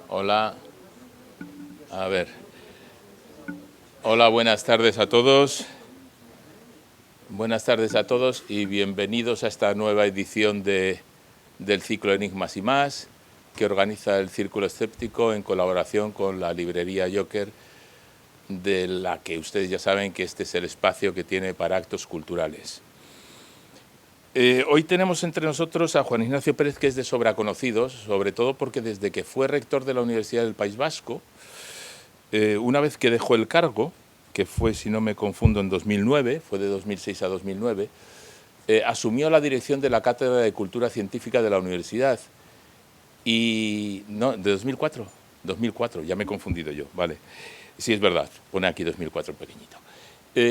Hola. A ver. Hola, buenas tardes a todos. Buenas tardes a todos y bienvenidos a esta nueva edición del ciclo Enigmas y más, que organiza el Círculo Escéptico en colaboración con la librería Joker, de la que ustedes ya saben que este es el espacio que tiene para actos culturales. Hoy tenemos entre nosotros a Juan Ignacio Pérez, que es de sobra conocido, sobre todo porque desde que fue rector de la Universidad del País Vasco, una vez que dejó el cargo, que fue, si no me confundo, en 2009, fue de 2006 a 2009, asumió la dirección de la Cátedra de Cultura Científica de la Universidad. Y no, de 2004, 2004, ya me he confundido yo, vale. Sí, es verdad, pone aquí 2004 pequeñito.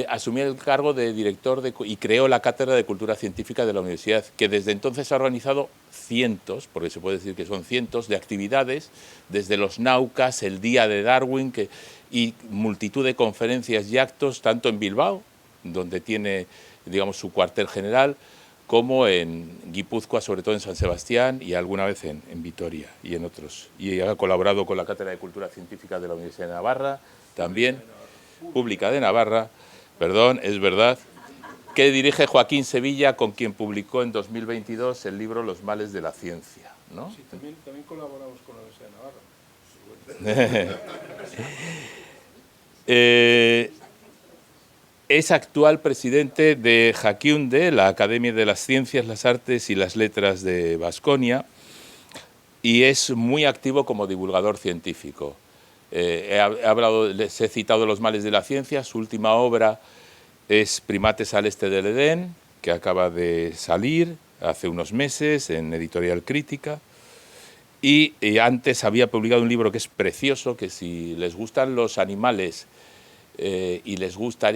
Asumió el cargo de director y creó la Cátedra de Cultura Científica de la Universidad, que desde entonces ha organizado cientos, porque se puede decir que son cientos, de actividades, desde los Naucas, el Día de Darwin, y multitud de conferencias y actos, tanto en Bilbao, donde tiene, digamos, su cuartel general, como en Guipúzcoa, sobre todo en San Sebastián, y alguna vez en Vitoria y en otros. Y ha colaborado con la Cátedra de Cultura Científica de la Universidad de Navarra, también, Pública de Navarra, perdón, es verdad, que dirige Joaquín Sevilla, con quien publicó en 2022 el libro Los males de la ciencia, ¿no? Sí, también colaboramos con la Universidad de Navarra. Es actual presidente de Jaquiunde, la Academia de las Ciencias, las Artes y las Letras de Baskonia, y es muy activo como divulgador científico. Les he citado Los males de la ciencia. Su última obra es Primates al este del Edén, que acaba de salir hace unos meses en Editorial Crítica. Y antes había publicado un libro que es precioso, que si les gustan los animales y les gusta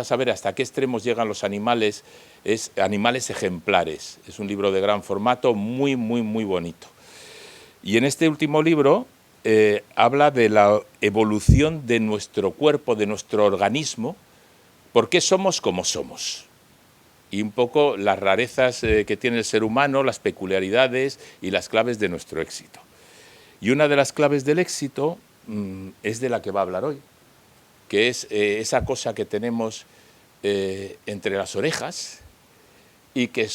saber hasta qué extremos llegan los animales, es Animales ejemplares. Es un libro de gran formato, muy, muy, muy bonito. Y en este último libro habla de la evolución de nuestro cuerpo, de nuestro organismo, por qué somos como somos. Y un poco las rarezas que tiene el ser humano, las peculiaridades y las claves de nuestro éxito. Y una de las claves del éxito es de la que va a hablar hoy, que es esa cosa que tenemos entre las orejas y que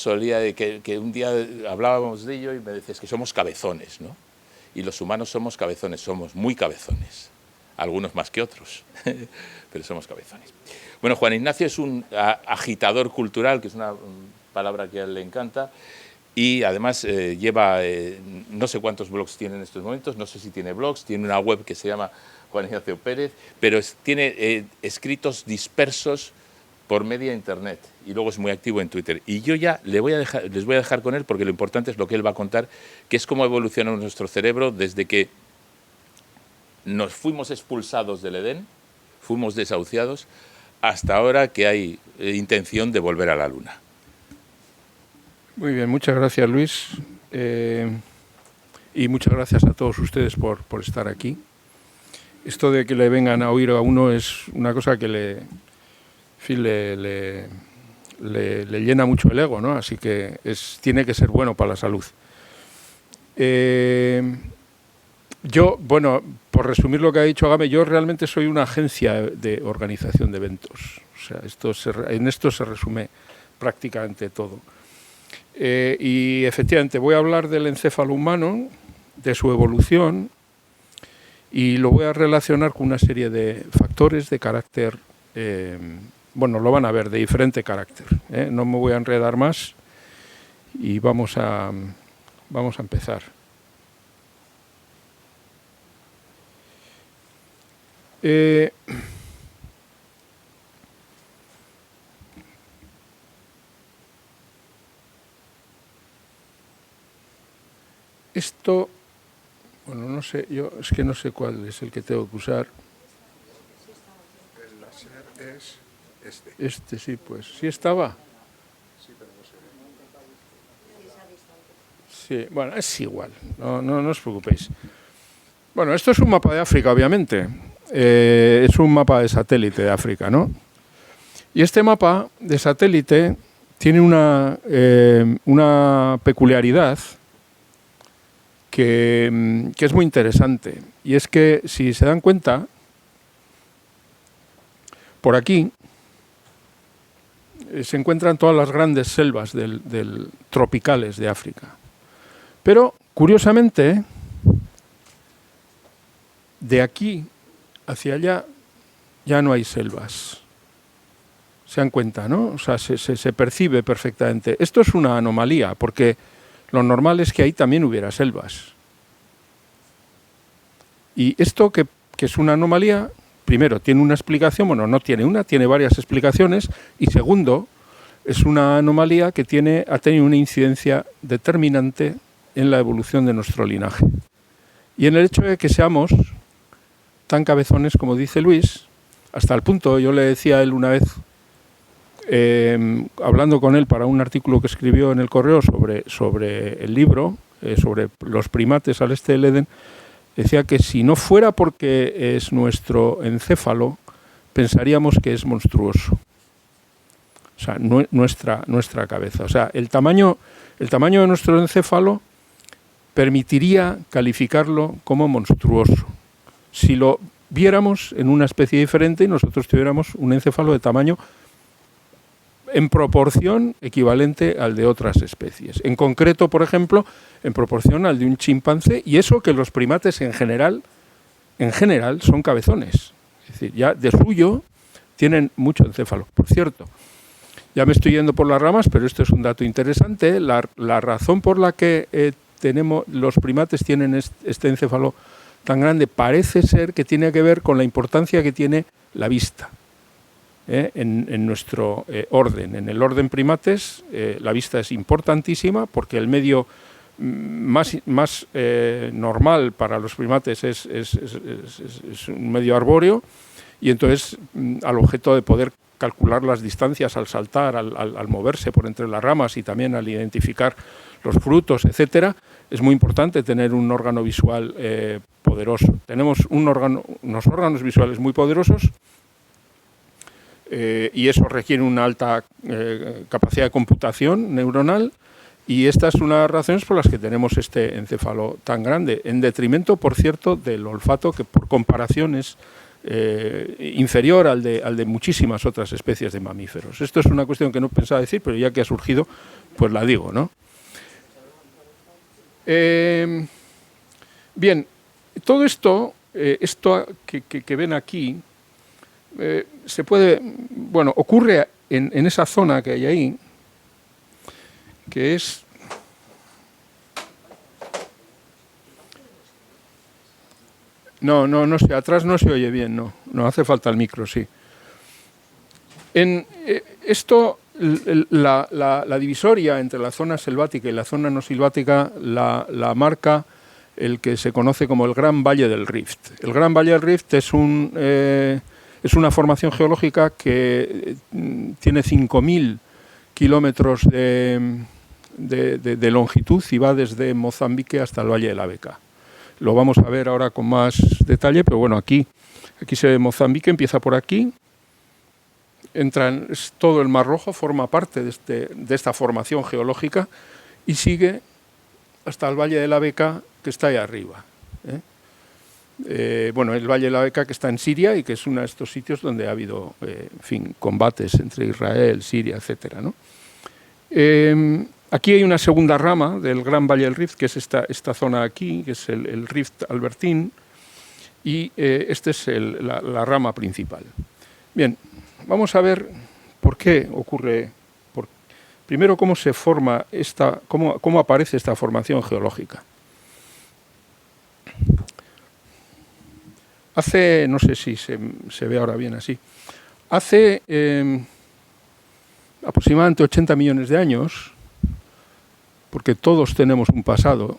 que un día hablábamos de ello y me decías que somos cabezones, ¿no? Y los humanos somos cabezones, somos muy cabezones, algunos más que otros, pero somos cabezones. Bueno, Juan Ignacio es un agitador cultural, que es una palabra que a él le encanta, y además lleva, no sé cuántos blogs tiene en estos momentos, no sé si tiene blogs, tiene una web que se llama Juan Ignacio Pérez, pero tiene escritos dispersos por media internet, y luego es muy activo en Twitter. Y yo ya les voy a dejar con él, porque lo importante es lo que él va a contar, que es cómo evolucionó nuestro cerebro desde que nos fuimos expulsados del Edén, fuimos desahuciados, hasta ahora que hay intención de volver a la Luna. Muy bien, muchas gracias, Luis. Y muchas gracias a todos ustedes por estar aquí. Esto de que le vengan a oír a uno es una cosa que le llena mucho el ego, ¿no? Así que tiene que ser bueno para la salud. Yo, bueno, por resumir lo que ha dicho Agame, yo realmente soy una agencia de organización de eventos. O sea, en esto se resume prácticamente todo. Y efectivamente voy a hablar del encéfalo humano, de su evolución, y lo voy a relacionar con una serie de factores de carácter, bueno, lo van a ver, de diferente carácter. No me voy a enredar más y vamos a empezar. Esto, bueno, no sé, yo es que no sé cuál es el que tengo que usar. El láser es este. Este sí, pues, ¿sí estaba? Sí, pero no se ve. Sí, bueno, es igual, no os preocupéis. Bueno, esto es un mapa de África, obviamente. Es un mapa de satélite de África, ¿no? Y este mapa de satélite tiene una peculiaridad, que es muy interesante. Y es que, si se dan cuenta, por aquí se encuentran todas las grandes selvas tropicales de África. Pero, curiosamente, de aquí hacia allá ya no hay selvas. Se dan cuenta, ¿no? O sea, se percibe perfectamente. Esto es una anomalía, porque lo normal es que ahí también hubiera selvas. Y esto que es una anomalía, primero, tiene una explicación, bueno, no tiene una, tiene varias explicaciones, y segundo, es una anomalía que ha tenido una incidencia determinante en la evolución de nuestro linaje. Y en el hecho de que seamos tan cabezones, como dice Luis, hasta el punto, yo le decía a él una vez, hablando con él para un artículo que escribió en el Correo sobre el libro, sobre los primates al este del Edén, decía que si no fuera porque es nuestro encéfalo, pensaríamos que es monstruoso. O sea, nuestra cabeza. O sea, el tamaño de nuestro encéfalo permitiría calificarlo como monstruoso. Si lo viéramos en una especie diferente y nosotros tuviéramos un encéfalo de tamaño en proporción equivalente al de otras especies. En concreto, por ejemplo, en proporción al de un chimpancé, y eso que los primates en general son cabezones. Es decir, ya de suyo tienen mucho encéfalo. Por cierto, ya me estoy yendo por las ramas, pero esto es un dato interesante. La razón por la que los primates tienen este encéfalo tan grande parece ser que tiene que ver con la importancia que tiene la vista. En nuestro orden. En el orden primates, la vista es importantísima porque el medio más normal para los primates es un medio arbóreo, y entonces al objeto de poder calcular las distancias al saltar, al moverse por entre las ramas y también al identificar los frutos, etcétera, es muy importante tener un órgano visual poderoso. Tenemos unos órganos visuales muy poderosos, y eso requiere una alta capacidad de computación neuronal, y esta es una de las razones por las que tenemos este encéfalo tan grande, en detrimento, por cierto, del olfato, que por comparación es inferior al de muchísimas otras especies de mamíferos. Esto es una cuestión que no pensaba decir, pero ya que ha surgido, pues la digo, ¿no? Bien, todo esto que ven aquí, ocurre en esa zona que hay ahí, que es no sé, atrás no se oye bien, no hace falta el micro, sí. En esto, la divisoria entre la zona selvática y la zona no selvática la marca el que se conoce como el Gran Valle del Rift. El Gran Valle del Rift es una formación geológica que tiene 5.000 kilómetros de longitud y va desde Mozambique hasta el Valle de la Beca. Lo vamos a ver ahora con más detalle, pero bueno, aquí se ve Mozambique, empieza por aquí, todo el Mar Rojo, forma parte de esta formación geológica, y sigue hasta el Valle de la Beca, que está ahí arriba. El Valle de la Beca, que está en Siria y que es uno de estos sitios donde ha habido combates entre Israel, Siria, etcétera, ¿no? Aquí hay una segunda rama del Gran Valle del Rift, que es esta zona aquí, que es el Rift Albertine, y esta es la rama principal. Bien, vamos a ver por qué ocurre. Primero, cómo se forma cómo aparece esta formación geológica. No sé si se ve ahora bien así, hace aproximadamente 80 millones de años, porque todos tenemos un pasado,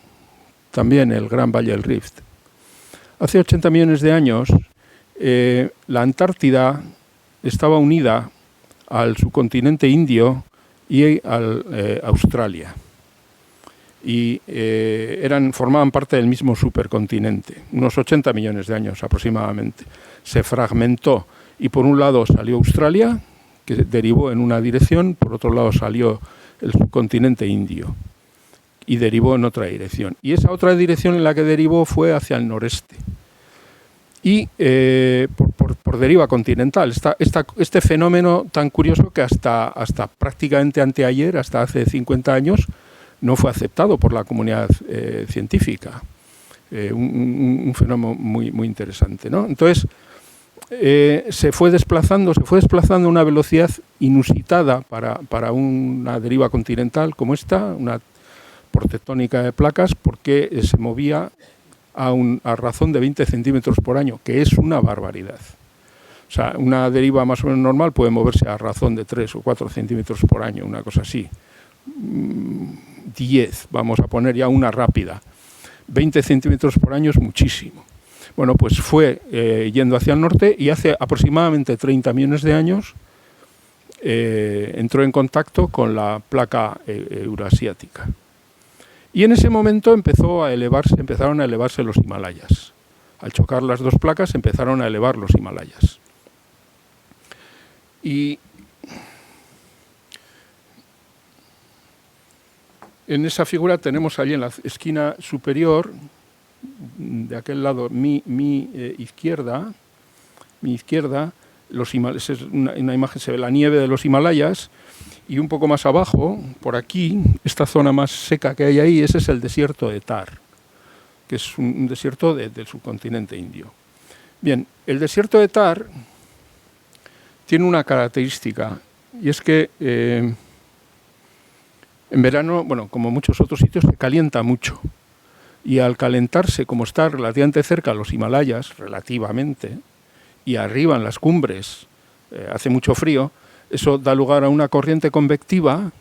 también el Gran Valle del Rift. Hace 80 millones de años, la Antártida estaba unida al subcontinente indio y a Australia. Y formaban parte del mismo supercontinente, unos 80 millones de años aproximadamente. Se fragmentó y por un lado salió Australia, que derivó en una dirección, por otro lado salió el subcontinente indio, y derivó en otra dirección. Y esa otra dirección en la que derivó fue hacia el noreste. Y por deriva continental. Este fenómeno tan curioso que hasta prácticamente anteayer, hasta hace 50 años, no fue aceptado por la comunidad científica. Un fenómeno muy, muy interesante, ¿no? Entonces, se fue desplazando a una velocidad inusitada para una deriva continental como esta, una por tectónica de placas, porque se movía a razón de 20 centímetros por año, que es una barbaridad. O sea, una deriva más o menos normal puede moverse a razón de 3 o 4 centímetros por año, una cosa así. 10, vamos a poner ya una rápida. 20 centímetros por año es muchísimo. Bueno, pues fue yendo hacia el norte y hace aproximadamente 30 millones de años entró en contacto con la placa euroasiática. Y en ese momento empezaron a elevarse los Himalayas. Al chocar las dos placas empezaron a elevar los Himalayas. Y en esa figura tenemos allí en la esquina superior, de aquel lado, mi izquierda, es una imagen, se ve la nieve de los Himalayas, y un poco más abajo, por aquí, esta zona más seca que hay ahí, ese es el desierto de Thar, que es un desierto del subcontinente indio. Bien, el desierto de Thar tiene una característica, y es que en verano, bueno, como muchos otros sitios, se calienta mucho. Y al calentarse, como está relativamente cerca a los Himalayas, relativamente, y arriba en las cumbres hace mucho frío, eso da lugar a una corriente convectiva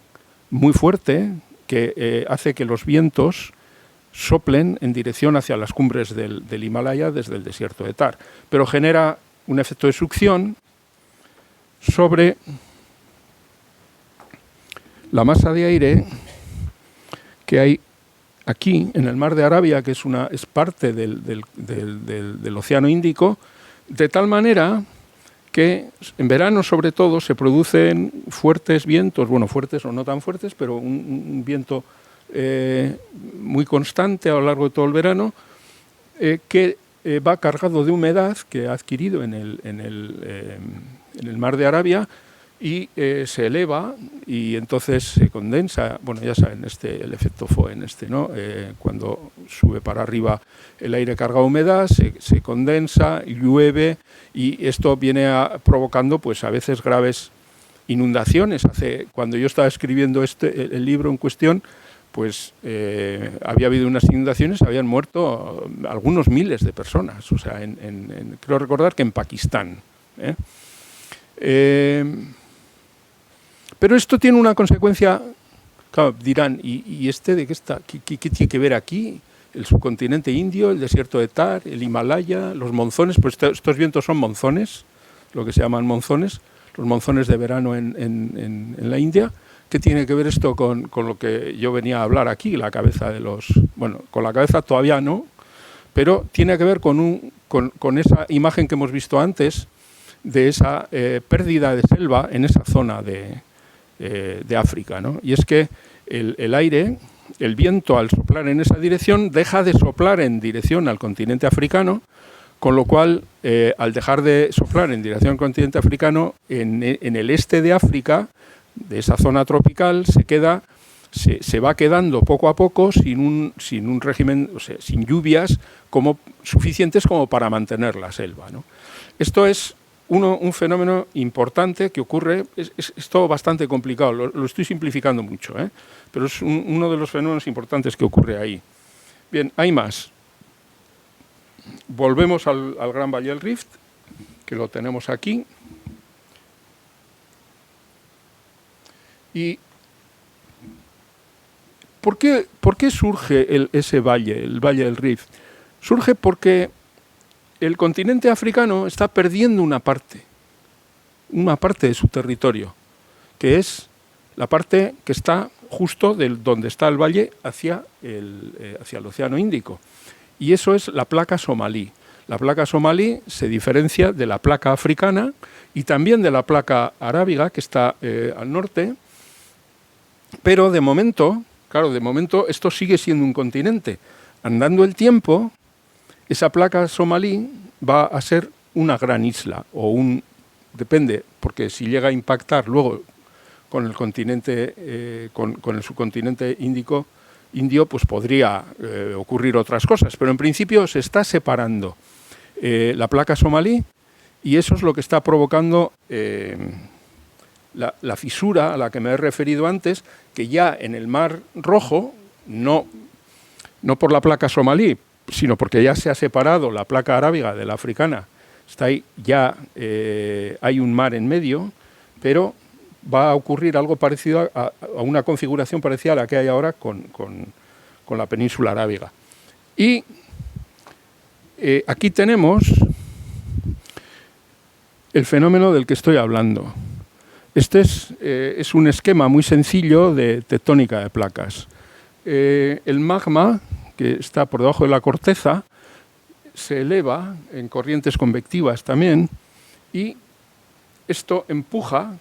muy fuerte que hace que los vientos soplen en dirección hacia las cumbres del Himalaya desde el desierto de Thar. Pero genera un efecto de succión sobre la masa de aire que hay aquí en el mar de Arabia, que es parte del Océano Índico, de tal manera que en verano sobre todo se producen fuertes vientos, bueno, fuertes o no tan fuertes, pero un viento muy constante a lo largo de todo el verano, que va cargado de humedad que ha adquirido en el mar de Arabia y se eleva y entonces se condensa. Bueno, ya saben, el efecto Foehn, ¿no? Cuando sube para arriba el aire cargado de humedad, se condensa, llueve, y esto viene provocando pues a veces graves inundaciones. Cuando yo estaba escribiendo el libro en cuestión, pues había habido unas inundaciones, habían muerto algunos miles de personas, o sea, creo recordar que en Pakistán. Pero esto tiene una consecuencia, claro, dirán, ¿y de qué está? ¿Qué tiene que ver aquí? El subcontinente indio, el desierto de Thar, el Himalaya, los monzones, pues estos vientos son monzones, lo que se llaman monzones, los monzones de verano en la India. ¿Qué tiene que ver esto con lo que yo venía a hablar aquí, la cabeza de los... Bueno, con la cabeza todavía no, pero tiene que ver con esa imagen que hemos visto antes de esa pérdida de selva en esa zona de África, ¿no? Y es que el aire, el viento, al soplar en esa dirección, deja de soplar en dirección al continente africano, con lo cual, al dejar de soplar en dirección al continente africano, en el este de África, de esa zona tropical, se va quedando poco a poco sin un régimen, o sea, sin lluvias suficientes como para mantener la selva, ¿no? Esto es un fenómeno importante que ocurre, es todo bastante complicado, lo estoy simplificando mucho, pero es uno de los fenómenos importantes que ocurre ahí. Bien, hay más. Volvemos al Gran Valle del Rift, que lo tenemos aquí. ¿Y por qué surge ese valle, el Valle del Rift? Surge porque el continente africano está perdiendo una parte de su territorio, que es la parte que está justo donde está el valle hacia el Océano Índico. Y eso es la placa somalí. La placa somalí se diferencia de la placa africana y también de la placa arábiga, que está al norte, pero de momento Claro, de momento esto sigue siendo un continente. Andando el tiempo, esa placa somalí va a ser una gran isla, depende, porque si llega a impactar luego con el continente, con el subcontinente indio, pues podría ocurrir otras cosas. Pero en principio se está separando la placa somalí y eso es lo que está provocando la fisura a la que me he referido antes, que ya en el Mar Rojo, no por la placa somalí, sino porque ya se ha separado la placa arábiga de la africana, está ahí, ya hay un mar en medio, pero va a ocurrir algo parecido a una configuración parecida a la que hay ahora con la península arábiga. Y aquí tenemos el fenómeno del que estoy hablando. Este es un esquema muy sencillo de tectónica de placas. El magma, que está por debajo de la corteza, se eleva en corrientes convectivas también, y esto empuja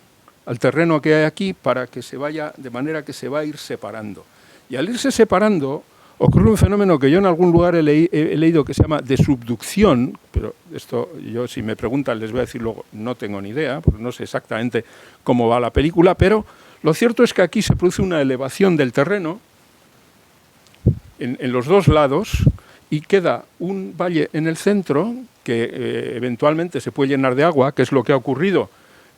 al terreno que hay aquí para que se vaya, de manera que se va a ir separando. Y al irse separando, ocurre un fenómeno que yo en algún lugar he leído que se llama desubducción, pero esto yo, si me preguntan, les voy a decir luego, no tengo ni idea, porque no sé exactamente cómo va la película, pero lo cierto es que aquí se produce una elevación del terreno en los dos lados y queda un valle en el centro que eventualmente se puede llenar de agua, que es lo que ha ocurrido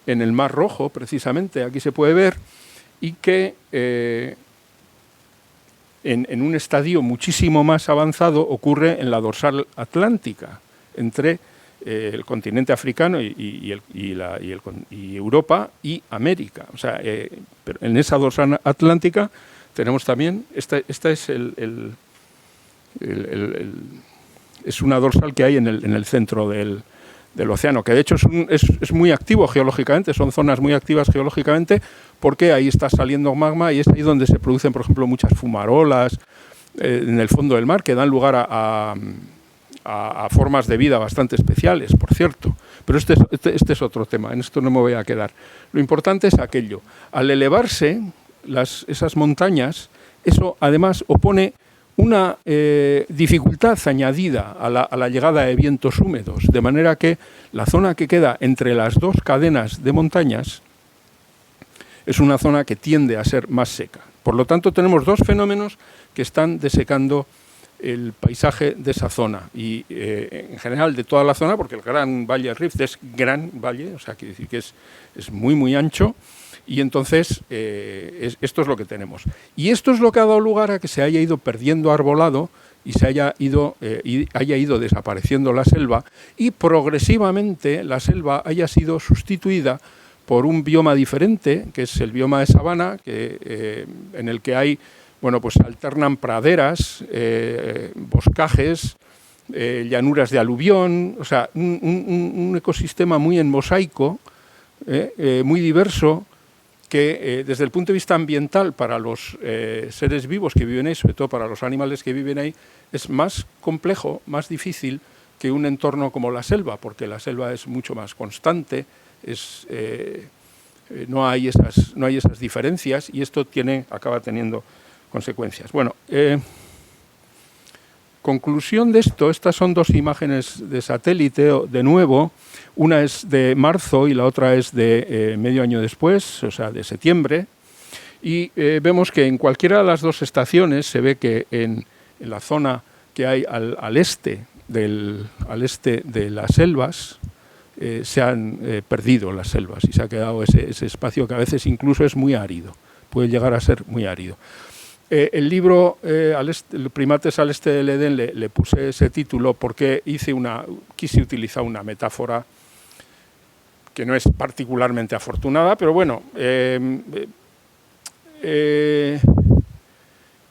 en el Mar Rojo, precisamente, aquí se puede ver, y que en un estadio muchísimo más avanzado ocurre en la dorsal atlántica, entre el continente africano y Europa y América. O sea, pero en esa dorsal atlántica tenemos también, esta es es una dorsal que hay en el centro del océano, que de hecho es muy activo geológicamente, son zonas muy activas geológicamente, porque ahí está saliendo magma y es ahí donde se producen, por ejemplo, muchas fumarolas en el fondo del mar, que dan lugar a formas de vida bastante especiales, por cierto. Pero este es otro tema, en esto no me voy a quedar. Lo importante es aquello. Al elevarse esas montañas, eso además opone una dificultad añadida a la llegada de vientos húmedos, de manera que la zona que queda entre las dos cadenas de montañas es una zona que tiende a ser más seca. Por lo tanto, tenemos dos fenómenos que están desecando el paisaje de esa zona y en general de toda la zona, porque el Gran Valle Rift es gran valle, o sea, quiere decir que es muy, muy ancho. Y entonces esto es lo que tenemos. Y esto es lo que ha dado lugar a que se haya ido perdiendo arbolado y se haya ido desapareciendo la selva, y progresivamente la selva haya sido sustituida por un bioma diferente, que es el bioma de sabana, en el que hay, bueno, pues alternan praderas, boscajes, llanuras de aluvión, o sea, un ecosistema muy en mosaico, muy diverso, que desde el punto de vista ambiental para los seres vivos que viven ahí, sobre todo para los animales que viven ahí, es más complejo, más difícil que un entorno como la selva, porque la selva es mucho más constante, no hay esas diferencias, y esto acaba teniendo consecuencias. Bueno, conclusión de esto, estas son dos imágenes de satélite, de nuevo, una es de marzo y la otra es de medio año después, o sea, de septiembre, y vemos que en cualquiera de las dos estaciones se ve que en la zona que hay al este de las selvas, se han perdido las selvas y se ha quedado ese espacio que a veces incluso es muy árido, puede llegar a ser muy árido. El libro Primates al este del Edén le puse ese título porque quise utilizar una metáfora que no es particularmente afortunada, pero bueno,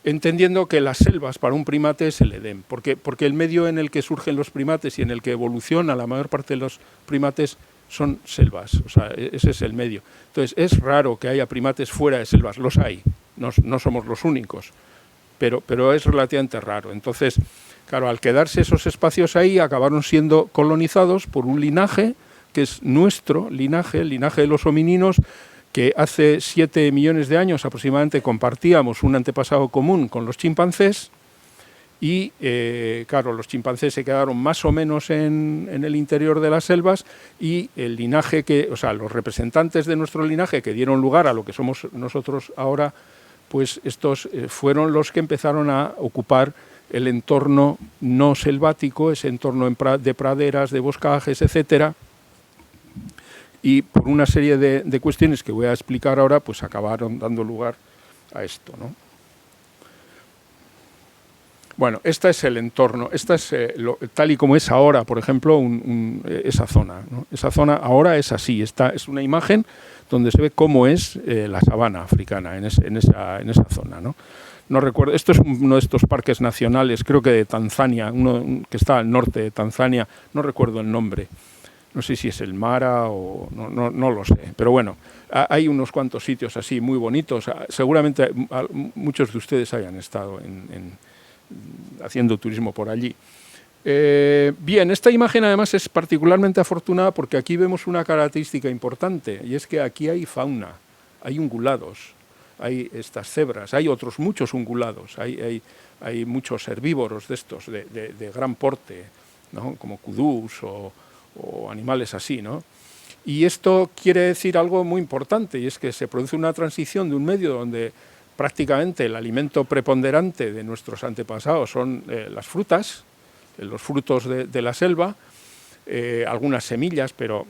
entendiendo que las selvas para un primate es el Edén, porque el medio en el que surgen los primates y en el que evoluciona la mayor parte de los primates son selvas, o sea, ese es el medio. Entonces, es raro que haya primates fuera de selvas, los hay, no somos los únicos, pero es relativamente raro. Entonces, claro, al quedarse esos espacios ahí, acabaron siendo colonizados por un linaje que es nuestro linaje, el linaje de los homininos, que hace 7 millones de años aproximadamente compartíamos un antepasado común con los chimpancés y, claro, los chimpancés se quedaron más o menos en el interior de las selvas y el linaje o sea, los representantes de nuestro linaje que dieron lugar a lo que somos nosotros ahora, pues estos fueron los que empezaron a ocupar el entorno no selvático, ese entorno de praderas, de boscajes, etcétera, y por una serie de cuestiones que voy a explicar ahora, pues acabaron dando lugar a esto, ¿no? Bueno, este es el entorno, esta es tal y como es ahora, por ejemplo, esa zona, ¿no? Esa zona ahora es así, es una imagen donde se ve cómo es la sabana africana en esa zona, ¿no? No recuerdo, esto es uno de estos parques nacionales, creo que de Tanzania, uno que está al norte de Tanzania, no recuerdo el nombre, no sé si es el Mara o no lo sé, pero bueno, hay unos cuantos sitios así muy bonitos, seguramente muchos de ustedes hayan estado haciendo turismo por allí. Bien, esta imagen además es particularmente afortunada porque aquí vemos una característica importante y es que aquí hay fauna, hay ungulados, hay estas cebras, hay otros muchos ungulados, hay muchos herbívoros de estos de gran porte, ¿no? Como kudús o animales así, ¿no? Y esto quiere decir algo muy importante y es que se produce una transición de un medio donde prácticamente el alimento preponderante de nuestros antepasados son las frutas, los frutos de la selva, algunas semillas, pero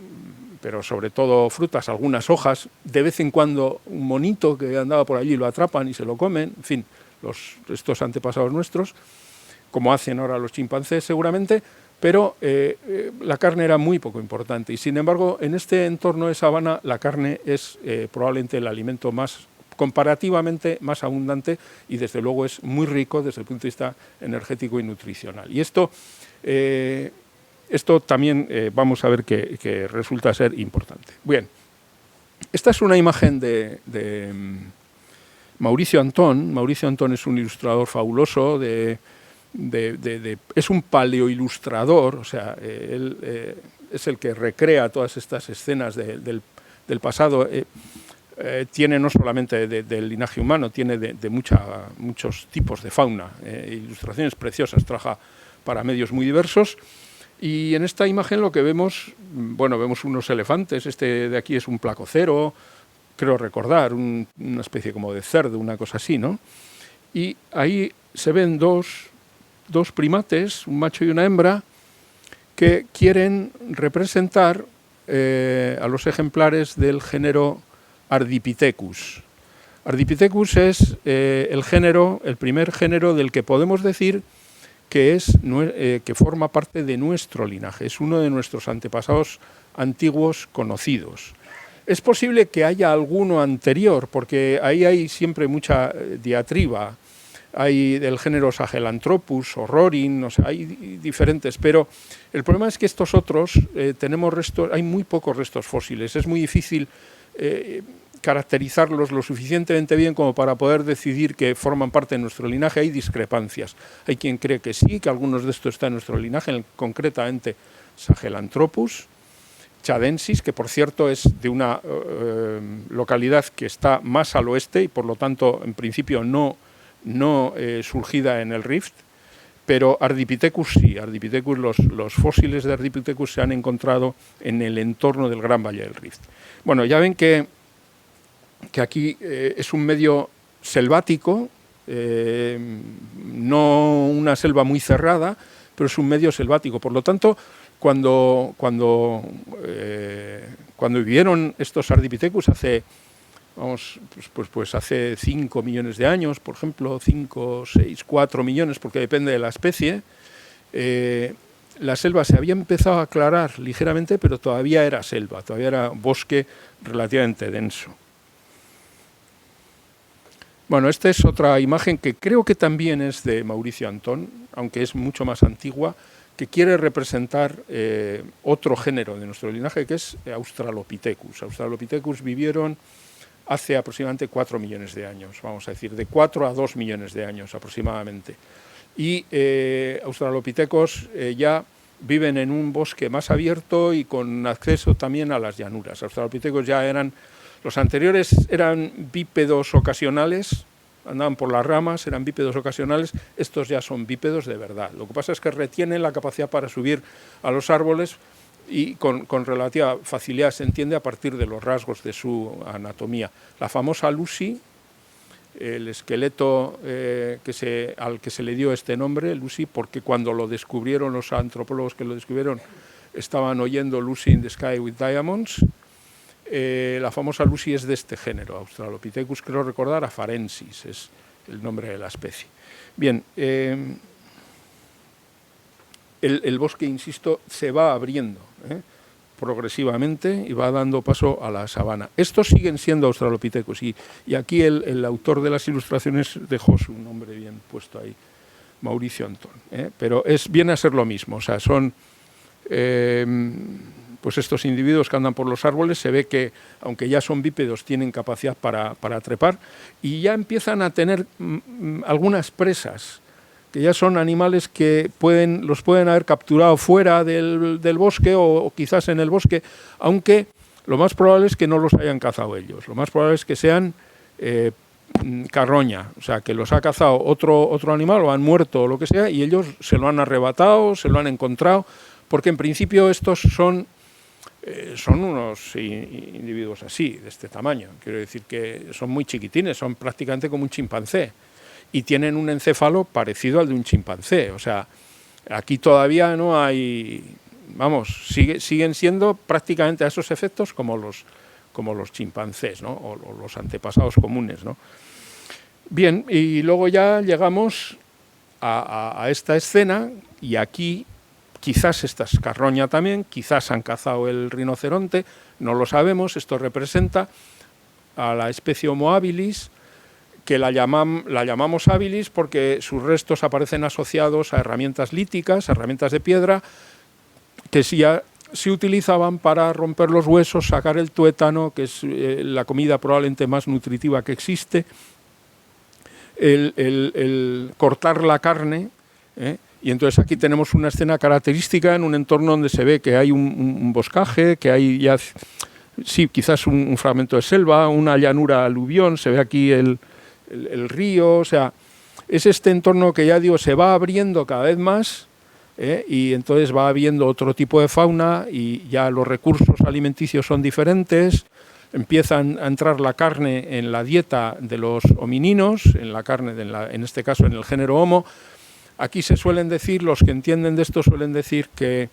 sobre todo frutas, algunas hojas, de vez en cuando un monito que andaba por allí lo atrapan y se lo comen, en fin, estos antepasados nuestros, como hacen ahora los chimpancés seguramente, pero la carne era muy poco importante y sin embargo en este entorno de sabana la carne es probablemente el alimento comparativamente más abundante y desde luego es muy rico desde el punto de vista energético y nutricional. Y esto también vamos a ver que resulta ser importante. Bien, esta es una imagen de Mauricio Antón. Mauricio Antón es un ilustrador fabuloso, es un paleoilustrador, o sea, él es el que recrea todas estas escenas del pasado. Tiene no solamente del linaje humano, tiene de muchos tipos de fauna, ilustraciones preciosas, trabaja para medios muy diversos. Y en esta imagen lo que vemos, bueno, vemos unos elefantes, este de aquí es un placocero, creo recordar, una especie como de cerdo, una cosa así, ¿no? Y ahí se ven dos primates, un macho y una hembra, que quieren representar a los ejemplares del género Ardipithecus. Ardipithecus es el primer género del que podemos decir que forma parte de nuestro linaje, es uno de nuestros antepasados antiguos conocidos. Es posible que haya alguno anterior, porque ahí hay siempre mucha diatriba, hay del género Sahelanthropus o Rorin, o sea, hay diferentes, pero el problema es que estos otros tenemos restos, hay muy pocos restos fósiles, es muy difícil caracterizarlos lo suficientemente bien como para poder decidir que forman parte de nuestro linaje. Hay discrepancias. Hay quien cree que sí, que algunos de estos están en nuestro linaje, concretamente Sahelanthropus chadensis, que por cierto es de una localidad que está más al oeste y por lo tanto en principio no surgida en el Rift, pero Ardipithecus sí. Ardipithecus, los fósiles de Ardipithecus se han encontrado en el entorno del Gran Valle del Rift. Bueno, ya ven que aquí es un medio selvático, no una selva muy cerrada, pero es un medio selvático. Por lo tanto, cuando vivieron estos Ardipithecus hace 5 millones de años, por ejemplo, 5, 6, 4 millones, porque depende de la especie, la selva se había empezado a aclarar ligeramente, pero todavía era selva, todavía era bosque relativamente denso. Bueno, esta es otra imagen que creo que también es de Mauricio Antón, aunque es mucho más antigua, que quiere representar otro género de nuestro linaje, que es Australopithecus. Australopithecus vivieron hace aproximadamente 4 millones de años, vamos a decir, de 4 a 2 millones de años aproximadamente. Y Australopithecus ya viven en un bosque más abierto y con acceso también a las llanuras. Australopithecus ya eran Los anteriores eran bípedos ocasionales, andaban por las ramas, eran bípedos ocasionales, estos ya son bípedos de verdad. Lo que pasa es que retienen la capacidad para subir a los árboles y con relativa facilidad, se entiende, a partir de los rasgos de su anatomía. La famosa Lucy, el esqueleto al que se le dio este nombre, Lucy, porque cuando lo descubrieron los antropólogos que lo descubrieron estaban oyendo Lucy in the Sky with Diamonds. La famosa Lucy es de este género, Australopithecus, creo recordar, afarensis, es el nombre de la especie. Bien, el bosque, insisto, se va abriendo progresivamente y va dando paso a la sabana. Estos siguen siendo Australopithecus y aquí el autor de las ilustraciones dejó su nombre bien puesto ahí, Mauricio Antón, pero viene a ser lo mismo, o sea, son pues estos individuos que andan por los árboles, se ve que, aunque ya son bípedos, tienen capacidad para trepar y ya empiezan a tener algunas presas, que ya son animales que los pueden haber capturado fuera del bosque o quizás en el bosque, aunque lo más probable es que no los hayan cazado ellos, lo más probable es que sean carroña, o sea, que los ha cazado otro animal o han muerto o lo que sea y ellos se lo han arrebatado, se lo han encontrado, porque en principio estos son unos individuos así, de este tamaño, quiero decir que son muy chiquitines, son prácticamente como un chimpancé y tienen un encéfalo parecido al de un chimpancé, o sea, aquí todavía no hay, vamos, siguen siendo prácticamente a esos efectos como los chimpancés, ¿no? o los antepasados comunes, ¿no? Bien, y luego ya llegamos a esta escena y aquí quizás esta es carroña también, quizás han cazado el rinoceronte, no lo sabemos, esto representa a la especie Homo habilis, que la llamamos habilis porque sus restos aparecen asociados a herramientas líticas, herramientas de piedra, que ya se utilizaban para romper los huesos, sacar el tuétano, que es la comida probablemente más nutritiva que existe, el cortar la carne, y entonces aquí tenemos una escena característica en un entorno donde se ve que hay un boscaje, que hay ya, sí, quizás un fragmento de selva, una llanura aluvión, se ve aquí el río, o sea, es este entorno que ya digo, se va abriendo cada vez más, y entonces va habiendo otro tipo de fauna y ya los recursos alimenticios son diferentes, empiezan a entrar la carne en la dieta de los homininos, en la carne, en este caso en el género Homo. Aquí se suelen decir, los que entienden de esto suelen decir que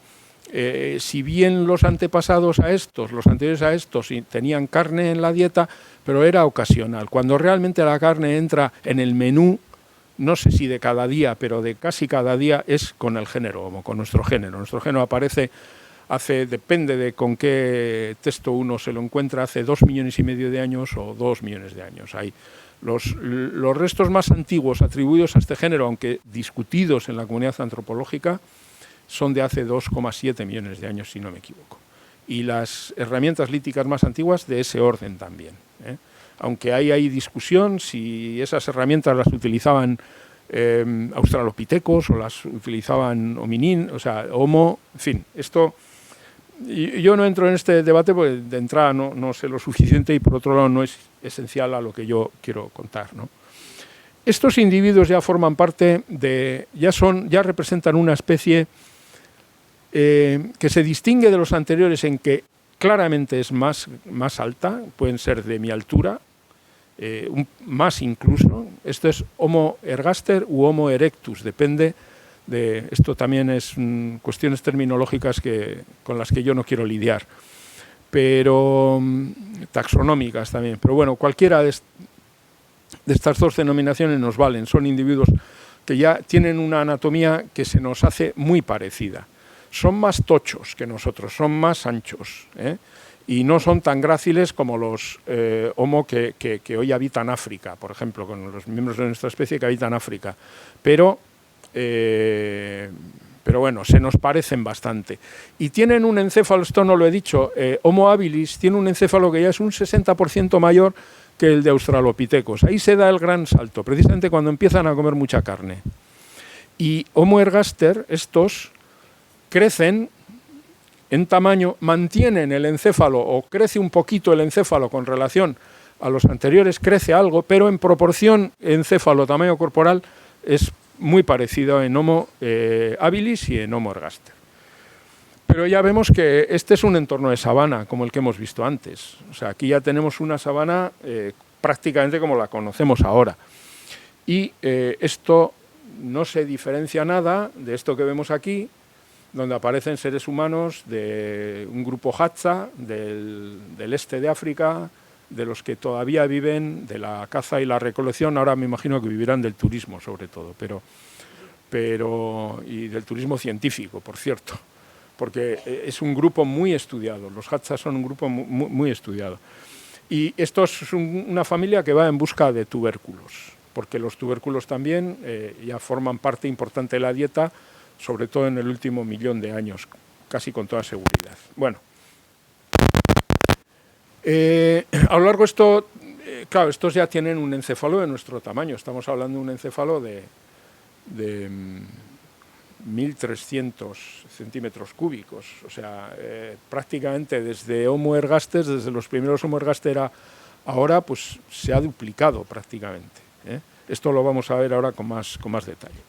si bien los antepasados a estos, los anteriores a estos, tenían carne en la dieta, pero era ocasional. Cuando realmente la carne entra en el menú, no sé si de cada día, pero de casi cada día, es con el género Homo, con nuestro género. Nuestro género aparece depende de con qué texto uno se lo encuentra, hace 2,5 millones de años o 2 millones de años. Hay los restos más antiguos atribuidos a este género, aunque discutidos en la comunidad antropológica, son de hace 2,7 millones de años, si no me equivoco. Y las herramientas líticas más antiguas de ese orden también, aunque hay discusión si esas herramientas las utilizaban australopitecos o las utilizaban hominin, o sea, Homo, en fin, esto. Yo no entro en este debate porque de entrada no sé lo suficiente y por otro lado no es esencial a lo que yo quiero contar, ¿no? Estos individuos ya forman parte ya representan una especie que se distingue de los anteriores en que claramente es más alta, pueden ser de mi altura, más incluso. Esto es Homo ergaster u Homo erectus, depende. Esto también es cuestiones terminológicas con las que yo no quiero lidiar, pero taxonómicas también. Pero bueno, cualquiera de estas dos denominaciones nos valen. Son individuos que ya tienen una anatomía que se nos hace muy parecida. Son más tochos que nosotros, son más anchos, y no son tan gráciles como los Homo que hoy habitan África, por ejemplo, con los miembros de nuestra especie que habitan África. Pero bueno, se nos parecen bastante. Y tienen un encéfalo, esto no lo he dicho, Homo habilis tiene un encéfalo que ya es un 60% mayor que el de Australopithecus. Ahí se da el gran salto, precisamente cuando empiezan a comer mucha carne. Y Homo ergaster, estos crecen en tamaño, mantienen el encéfalo o crece un poquito el encéfalo con relación a los anteriores, crece algo, pero en proporción encéfalo-tamaño corporal es muy parecido en Homo habilis y en Homo ergaster. Pero ya vemos que este es un entorno de sabana, como el que hemos visto antes. O sea, aquí ya tenemos una sabana prácticamente como la conocemos ahora. Y esto no se diferencia nada de esto que vemos aquí, donde aparecen seres humanos de un grupo Hadza del este de África, de los que todavía viven de la caza y la recolección. Ahora me imagino que vivirán del turismo sobre todo, y del turismo científico, por cierto, porque es un grupo muy estudiado. Los Hadza son un grupo muy estudiado. Y esto es una familia que va en busca de tubérculos, porque los tubérculos también ya forman parte importante de la dieta, sobre todo en el último 1.000.000 de años, casi con toda seguridad. Bueno, a lo largo de esto, claro, estos ya tienen un encéfalo de nuestro tamaño. Estamos hablando de un encéfalo de 1.300 centímetros cúbicos. O sea, prácticamente desde Homo ergaster, desde los primeros Homo ergaster ahora, pues se ha duplicado prácticamente. Esto lo vamos a ver ahora con más detalle.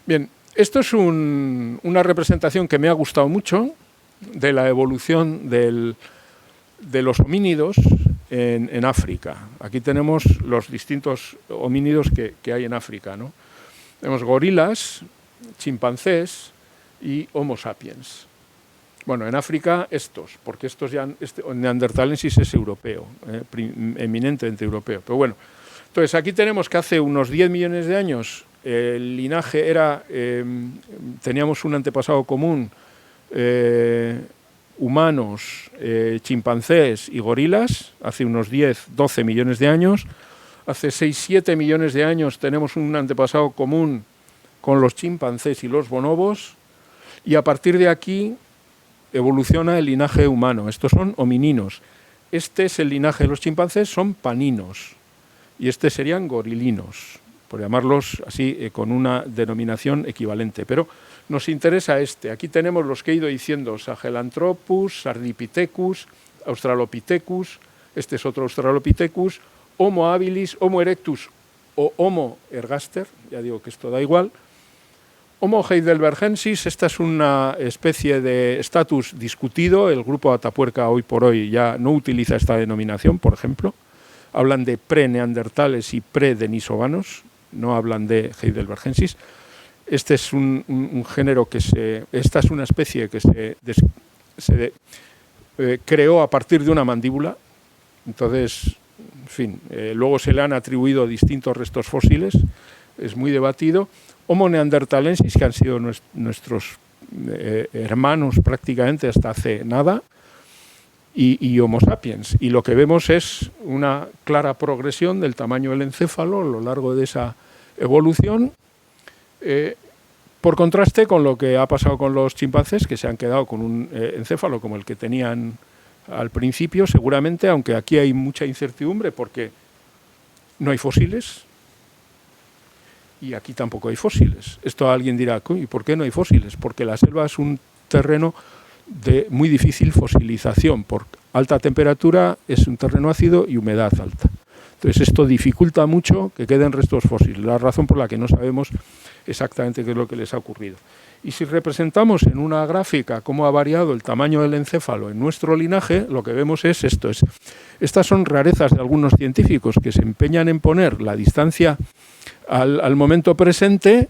Bien, esto es una representación que me ha gustado mucho de la evolución de los homínidos en África. Aquí tenemos los distintos homínidos que hay en África, ¿no? Tenemos gorilas, chimpancés y Homo sapiens. Bueno, en África estos, porque estos ya, Neanderthalensis es europeo, eminentemente europeo. Pero bueno, entonces aquí tenemos que hace unos 10 millones de años el linaje era, teníamos un antepasado común, humanos, chimpancés y gorilas, hace unos 10, 12 millones de años. Hace 6, 7 millones de años tenemos un antepasado común con los chimpancés y los bonobos, y a partir de aquí evoluciona el linaje humano. Estos son homininos. Este es el linaje de los chimpancés, son paninos, y este serían gorilinos, por llamarlos así, con una denominación equivalente. Pero nos interesa este. Aquí tenemos los que he ido diciendo: Sahelanthropus, Ardipithecus, Australopithecus, este es otro Australopithecus, Homo habilis, Homo erectus o Homo ergaster, ya digo que esto da igual. Homo heidelbergensis, esta es una especie de estatus discutido. El grupo Atapuerca hoy por hoy ya no utiliza esta denominación, por ejemplo. Hablan de pre-neandertales y pre-denisovanos, no hablan de heidelbergensis. Este es un género esta es una especie que se creó a partir de una mandíbula. Entonces, en fin, luego se le han atribuido distintos restos fósiles, es muy debatido. Homo neanderthalensis, que han sido nuestros hermanos prácticamente hasta hace nada, y Homo sapiens. Y lo que vemos es una clara progresión del tamaño del encéfalo a lo largo de esa evolución, por contraste con lo que ha pasado con los chimpancés, que se han quedado con un encéfalo como el que tenían al principio, seguramente, aunque aquí hay mucha incertidumbre porque no hay fósiles y aquí tampoco hay fósiles. Esto alguien dirá: ¿y por qué no hay fósiles? Porque la selva es un terreno de muy difícil fosilización. Por alta temperatura es un terreno ácido y humedad alta. Entonces esto dificulta mucho que queden restos fósiles, la razón por la que no sabemos exactamente qué es lo que les ha ocurrido. Y si representamos en una gráfica cómo ha variado el tamaño del encéfalo en nuestro linaje, lo que vemos es esto. Estas son rarezas de algunos científicos que se empeñan en poner la distancia al momento presente,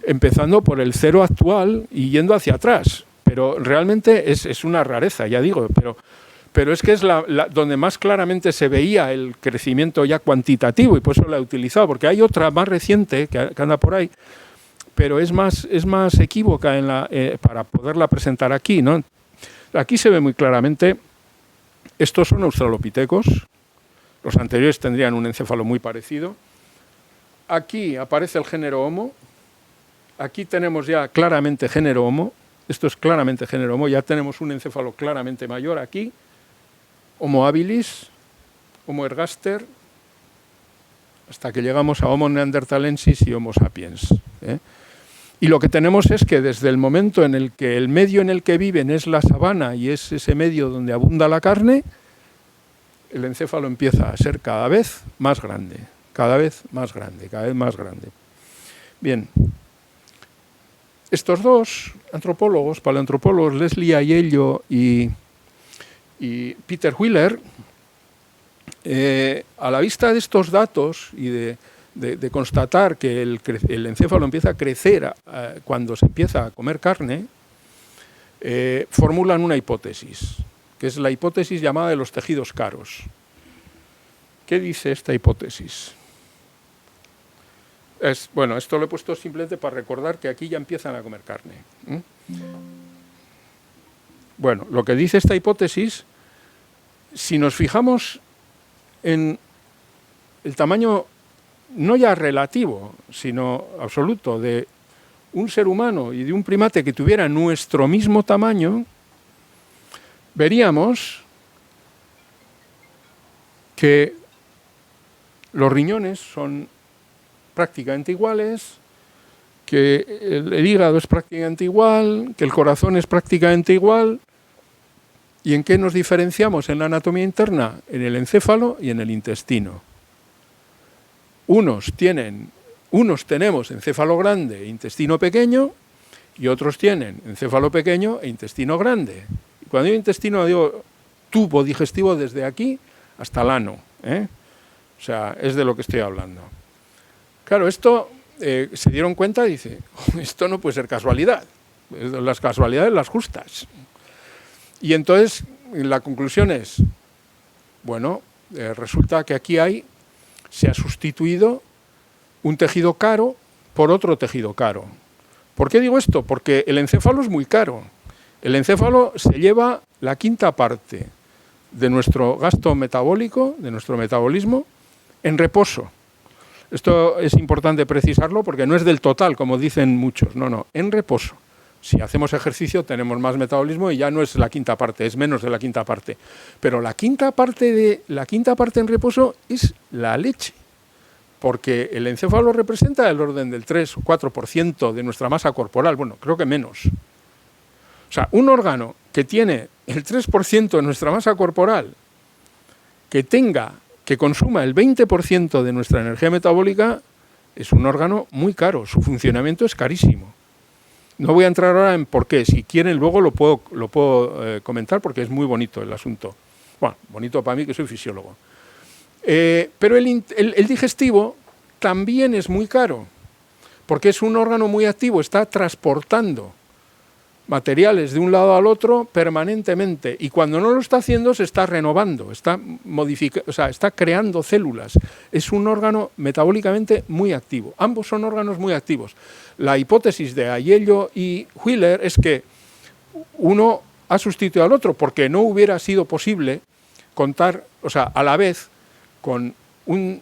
empezando por el cero actual y yendo hacia atrás. Pero realmente es una rareza, ya digo, pero es que es donde más claramente se veía el crecimiento ya cuantitativo, y por eso la he utilizado, porque hay otra más reciente que anda por ahí, pero es más equívoca para poderla presentar aquí, ¿no? Aquí se ve muy claramente, estos son australopitecos, los anteriores tendrían un encéfalo muy parecido. Aquí aparece el género Homo, aquí tenemos ya claramente género Homo, esto es claramente género Homo, ya tenemos un encéfalo claramente mayor aquí, Homo habilis, Homo ergaster, hasta que llegamos a Homo neanderthalensis y Homo sapiens. Y lo que tenemos es que desde el momento en el que el medio en el que viven es la sabana y es ese medio donde abunda la carne, el encéfalo empieza a ser cada vez más grande, cada vez más grande, cada vez más grande. Bien, estos dos antropólogos, paleoantropólogos, Leslie Aiello y Peter Wheeler, a la vista de estos datos y de constatar que el encéfalo empieza a crecer cuando se empieza a comer carne, formulan una hipótesis, que es la hipótesis llamada de los tejidos caros. ¿Qué dice esta hipótesis? Bueno, esto lo he puesto simplemente para recordar que aquí ya empiezan a comer carne. Bueno, lo que dice esta hipótesis, si nos fijamos en el tamaño no ya relativo, sino absoluto, de un ser humano y de un primate que tuviera nuestro mismo tamaño, veríamos que los riñones son prácticamente iguales, que el hígado es prácticamente igual, que el corazón es prácticamente igual. ¿Y en qué nos diferenciamos en la anatomía interna? En el encéfalo y en el intestino. Unos tenemos encéfalo grande e intestino pequeño, y otros tienen encéfalo pequeño e intestino grande. Y cuando digo intestino, digo tubo digestivo desde aquí hasta el ano, ¿eh? O sea, es de lo que estoy hablando. Claro, esto se dieron cuenta y dice, esto no puede ser casualidad, las casualidades las justas. Y entonces la conclusión es, bueno, resulta que aquí se ha sustituido un tejido caro por otro tejido caro. ¿Por qué digo esto? Porque el encéfalo es muy caro. El encéfalo se lleva la quinta parte de nuestro gasto metabólico, de nuestro metabolismo, en reposo. Esto es importante precisarlo porque no es del total, como dicen muchos, no, en reposo. Si hacemos ejercicio tenemos más metabolismo y ya no es la quinta parte, es menos de la quinta parte. Pero la quinta parte en reposo es la leche, porque el encéfalo representa el orden del 3 o 4% de nuestra masa corporal, bueno, creo que menos. O sea, un órgano que tiene el 3% de nuestra masa corporal, que consuma el 20% de nuestra energía metabólica, es un órgano muy caro, su funcionamiento es carísimo. No voy a entrar ahora en por qué, si quieren luego lo puedo comentar porque es muy bonito el asunto. Bueno, bonito para mí que soy fisiólogo. Pero el digestivo también es muy caro, porque es un órgano muy activo, está transportando materiales de un lado al otro permanentemente, y cuando no lo está haciendo se está renovando, está creando células. Es un órgano metabólicamente muy activo. Ambos son órganos muy activos. La hipótesis de Aiello y Wheeler es que uno ha sustituido al otro porque no hubiera sido posible contar, a la vez con un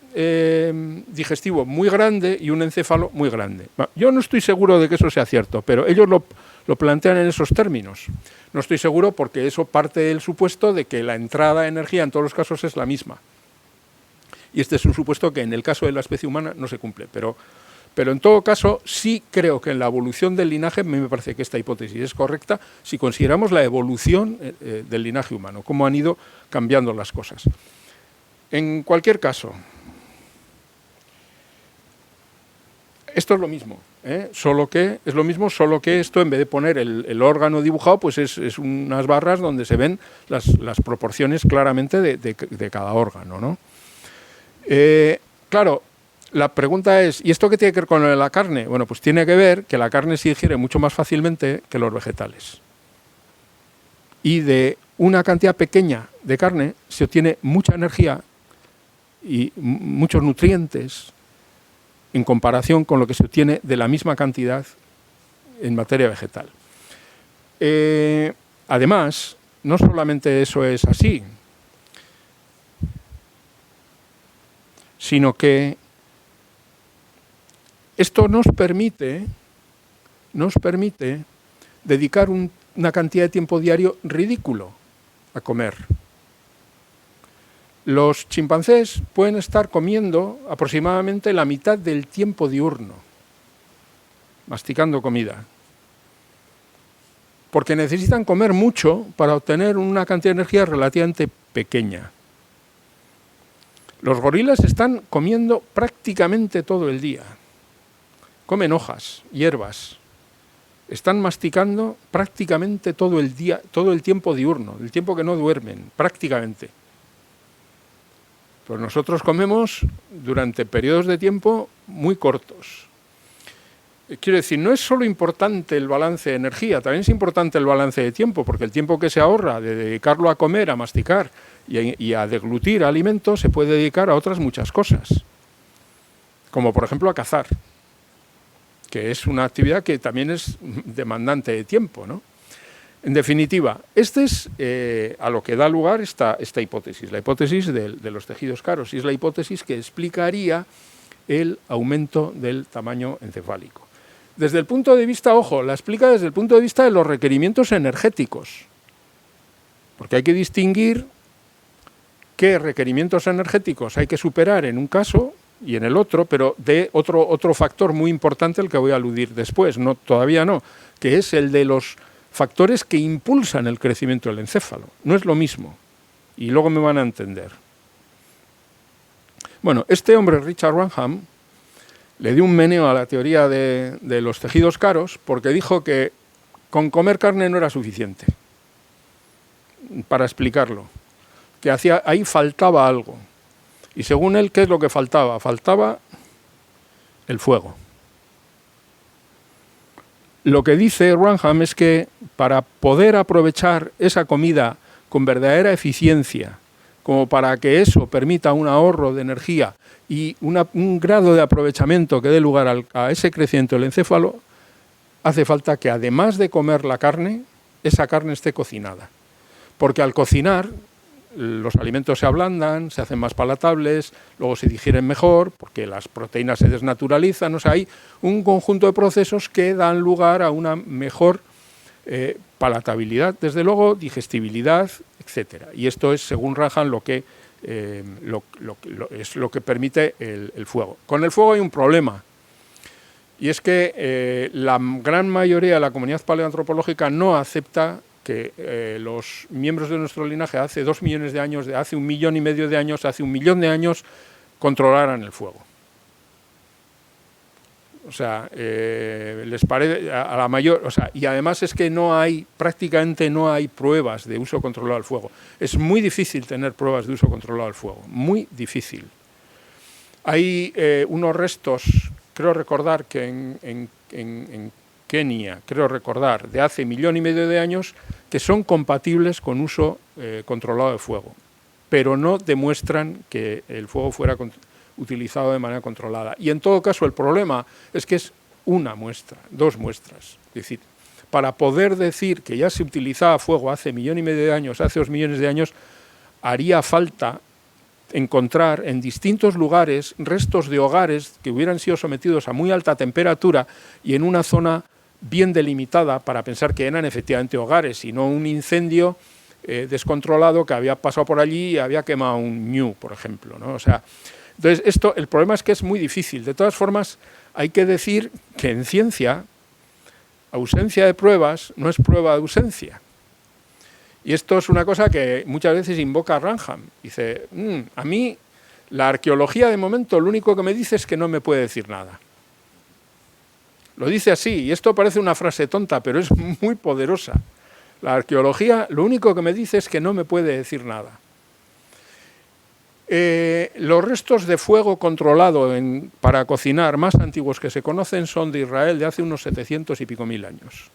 digestivo muy grande y un encéfalo muy grande. Yo no estoy seguro de que eso sea cierto, pero ellos lo plantean en esos términos. No estoy seguro porque eso parte del supuesto de que la entrada de energía en todos los casos es la misma. Y este es un supuesto que en el caso de la especie humana no se cumple, pero en todo caso sí creo que en la evolución del linaje me parece que esta hipótesis es correcta si consideramos la evolución del linaje humano, cómo han ido cambiando las cosas. En cualquier caso, esto es lo mismo, solo que esto en vez de poner el órgano dibujado, pues es unas barras donde se ven las proporciones claramente de cada órgano, ¿no? Claro, la pregunta es, ¿y esto qué tiene que ver con la carne? Bueno, pues tiene que ver que la carne se digiere mucho más fácilmente que los vegetales. Y de una cantidad pequeña de carne se obtiene mucha energía y muchos nutrientes en comparación con lo que se obtiene de la misma cantidad en materia vegetal. Además, no solamente eso es así, sino que esto nos permite dedicar una cantidad de tiempo diario ridículo a comer. Los chimpancés pueden estar comiendo aproximadamente la mitad del tiempo diurno. masticando comida. Porque necesitan comer mucho para obtener una cantidad de energía relativamente pequeña. Los gorilas están comiendo prácticamente todo el día. Comen hojas, hierbas. Están masticando prácticamente todo el día, todo el tiempo diurno, el tiempo que no duermen, prácticamente. Pues nosotros comemos durante periodos de tiempo muy cortos. Quiero decir, no es solo importante el balance de energía, también es importante el balance de tiempo, porque el tiempo que se ahorra de dedicarlo a comer, a masticar y a deglutir alimentos se puede dedicar a otras muchas cosas, como por ejemplo a cazar, que es una actividad que también es demandante de tiempo, ¿no? En definitiva, este es a lo que da lugar esta hipótesis, la hipótesis de los tejidos caros, y es la hipótesis que explicaría el aumento del tamaño encefálico. Desde el punto de vista, ojo, la explica desde el punto de vista de los requerimientos energéticos, porque hay que distinguir qué requerimientos energéticos hay que superar en un caso y en el otro, pero de otro factor muy importante al que voy a aludir después, todavía no, que es el de los factores que impulsan el crecimiento del encéfalo. No es lo mismo, y luego me van a entender. Bueno, este hombre, Richard Wrangham, le dio un meneo a la teoría de los tejidos caros porque dijo que con comer carne no era suficiente para explicarlo, que ahí faltaba algo. Y según él, ¿qué es lo que faltaba? Faltaba el fuego. Lo que dice Wrangham es que para poder aprovechar esa comida con verdadera eficiencia, como para que eso permita un ahorro de energía y un grado de aprovechamiento que dé lugar a ese crecimiento del encéfalo, hace falta que además de comer la carne, esa carne esté cocinada. Porque al cocinar, los alimentos se ablandan, se hacen más palatables, luego se digieren mejor, porque las proteínas se desnaturalizan. O sea, hay un conjunto de procesos que dan lugar a una mejor palatabilidad, desde luego, digestibilidad, etc. Y esto es, según Wrangham, lo que permite el fuego. Con el fuego hay un problema, y es que la gran mayoría de la comunidad paleoantropológica no acepta que los miembros de nuestro linaje hace 2 millones de años, hace 1,5 millones de años, hace 1 millón de años, controlaran el fuego. O sea, les parece a la mayor, o sea, y además es que prácticamente no hay pruebas de uso controlado del fuego. Es muy difícil tener pruebas de uso controlado del fuego, muy difícil. Hay unos restos, creo recordar que en Kenia, de hace 1,5 millones de años, que son compatibles con uso controlado de fuego, pero no demuestran que el fuego fuera utilizado de manera controlada. Y en todo caso el problema es que es una muestra, 2 muestras. Es decir, para poder decir que ya se utilizaba fuego hace 1,5 millones de años, hace 2 millones de años, haría falta encontrar en distintos lugares restos de hogares que hubieran sido sometidos a muy alta temperatura y en una zona bien delimitada para pensar que eran efectivamente hogares y no un incendio descontrolado que había pasado por allí y había quemado un ñu, por ejemplo, ¿no? O sea, entonces el problema es que es muy difícil. De todas formas, hay que decir que en ciencia, ausencia de pruebas no es prueba de ausencia. Y esto es una cosa que muchas veces invoca Wrangham. Dice, a mí la arqueología de momento lo único que me dice es que no me puede decir nada. Lo dice así, y esto parece una frase tonta, pero es muy poderosa. La arqueología lo único que me dice es que no me puede decir nada. Los restos de fuego controlado para cocinar más antiguos que se conocen son de Israel de hace unos 700 y pico mil años.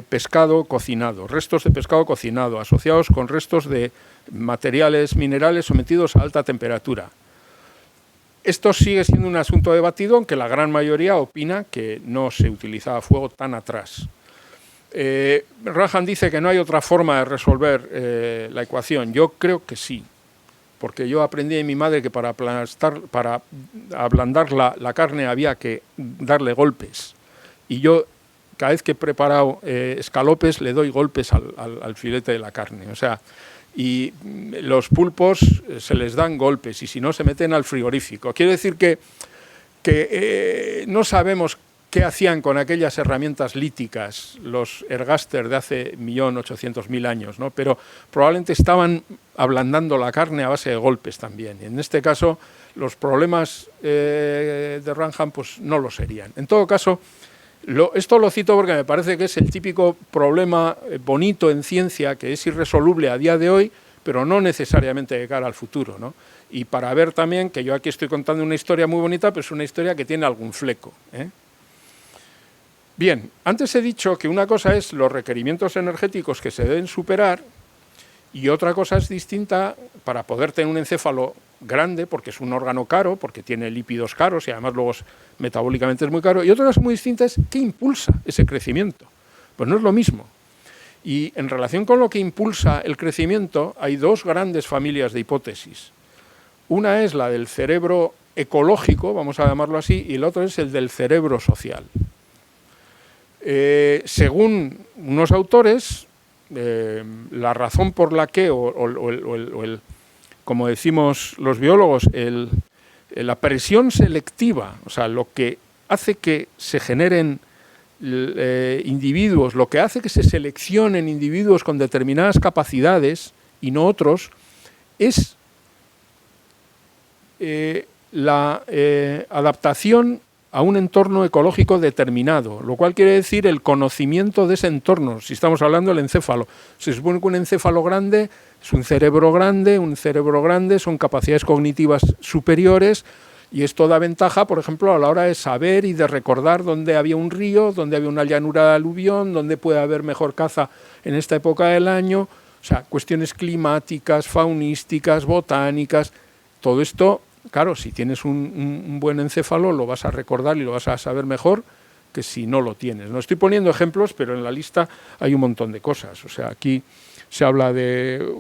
Pescado cocinado, restos de pescado cocinado, asociados con restos de materiales minerales sometidos a alta temperatura. Esto sigue siendo un asunto debatido, aunque la gran mayoría opina que no se utilizaba fuego tan atrás. Wrangham dice que no hay otra forma de resolver la ecuación. Yo creo que sí, porque yo aprendí de mi madre que para ablandar la carne había que darle golpes. Y yo, cada vez que he preparado escalopes, le doy golpes al filete de la carne. O sea, y los pulpos se les dan golpes y si no se meten al frigorífico. Quiero decir que que no sabemos qué hacían con aquellas herramientas líticas los ergaster de hace 1.800.000 años, ¿no? Pero probablemente estaban ablandando la carne a base de golpes también. En este caso, los problemas de Wrangham pues, no lo serían. En todo caso, esto lo cito porque me parece que es el típico problema bonito en ciencia que es irresoluble a día de hoy, pero no necesariamente de cara al futuro, ¿no? Y para ver también que yo aquí estoy contando una historia muy bonita, pero es una historia que tiene algún fleco, ¿eh? Bien, antes he dicho que una cosa es los requerimientos energéticos que se deben superar y otra cosa es distinta para poder tener un encéfalo grande, porque es un órgano caro, porque tiene lípidos caros y además luego metabólicamente es muy caro. Y otra cosa muy distinta es qué impulsa ese crecimiento. Pues no es lo mismo. Y en relación con lo que impulsa el crecimiento, hay dos grandes familias de hipótesis. Una es la del cerebro ecológico, vamos a llamarlo así, y la otra es el del cerebro social. Según unos autores, la razón por la que, como decimos los biólogos, la presión selectiva, o sea, lo que hace que se generen individuos, lo que hace que se seleccionen individuos con determinadas capacidades y no otros, es la adaptación a un entorno ecológico determinado, lo cual quiere decir el conocimiento de ese entorno. Si estamos hablando del encéfalo, se supone que un encéfalo grande es un cerebro grande son capacidades cognitivas superiores y esto da ventaja, por ejemplo, a la hora de saber y de recordar dónde había un río, dónde había una llanura de aluvión, dónde puede haber mejor caza en esta época del año, o sea, cuestiones climáticas, faunísticas, botánicas, todo esto. Claro, si tienes un buen encéfalo lo vas a recordar y lo vas a saber mejor que si no lo tienes. No estoy poniendo ejemplos, pero en la lista hay un montón de cosas. O sea, aquí se habla de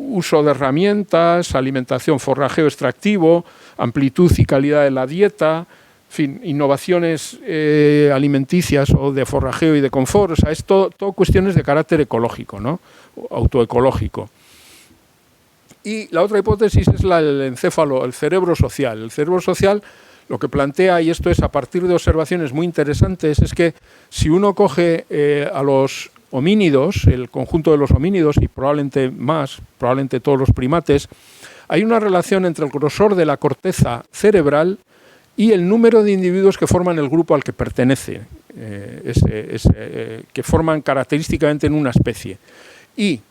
uso de herramientas, alimentación, forrajeo extractivo, amplitud y calidad de la dieta, en fin, innovaciones alimenticias o de forrajeo y de confort. O sea, es todo cuestiones de carácter ecológico, ¿no? Autoecológico. Y la otra hipótesis es la del encéfalo, el cerebro social. El cerebro social lo que plantea, y esto es a partir de observaciones muy interesantes, es que si uno coge a los homínidos, el conjunto de los homínidos y probablemente más, probablemente todos los primates, hay una relación entre el grosor de la corteza cerebral y el número de individuos que forman el grupo al que pertenece, que forman característicamente en una especie. Y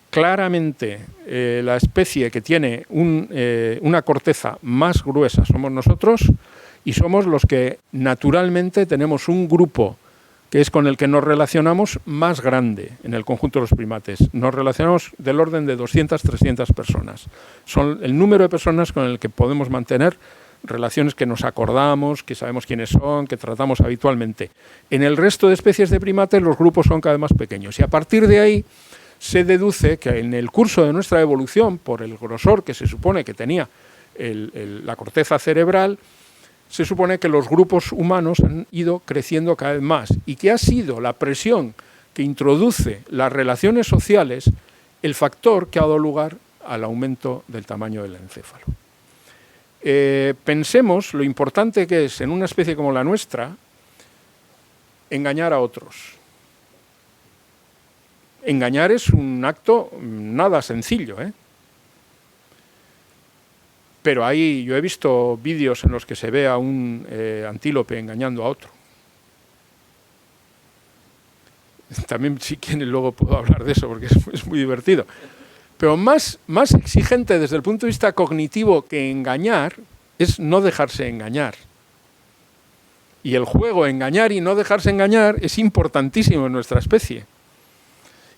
claramente la especie que tiene una corteza más gruesa somos nosotros y somos los que naturalmente tenemos un grupo que es con el que nos relacionamos más grande en el conjunto de los primates. Nos relacionamos del orden de 200, 300 personas. Son el número de personas con el que podemos mantener relaciones que nos acordamos, que sabemos quiénes son, que tratamos habitualmente. En el resto de especies de primates los grupos son cada vez más pequeños y a partir de ahí se deduce que en el curso de nuestra evolución, por el grosor que se supone que tenía la corteza cerebral, se supone que los grupos humanos han ido creciendo cada vez más y que ha sido la presión que introduce las relaciones sociales el factor que ha dado lugar al aumento del tamaño del encéfalo. Pensemos lo importante que es en una especie como la nuestra engañar a otros. Engañar es un acto nada sencillo, ¿eh? Pero ahí yo he visto vídeos en los que se ve a un antílope engañando a otro. También si quieren luego puedo hablar de eso porque es muy divertido. Pero más exigente desde el punto de vista cognitivo que engañar es no dejarse engañar. Y el juego engañar y no dejarse engañar es importantísimo en nuestra especie.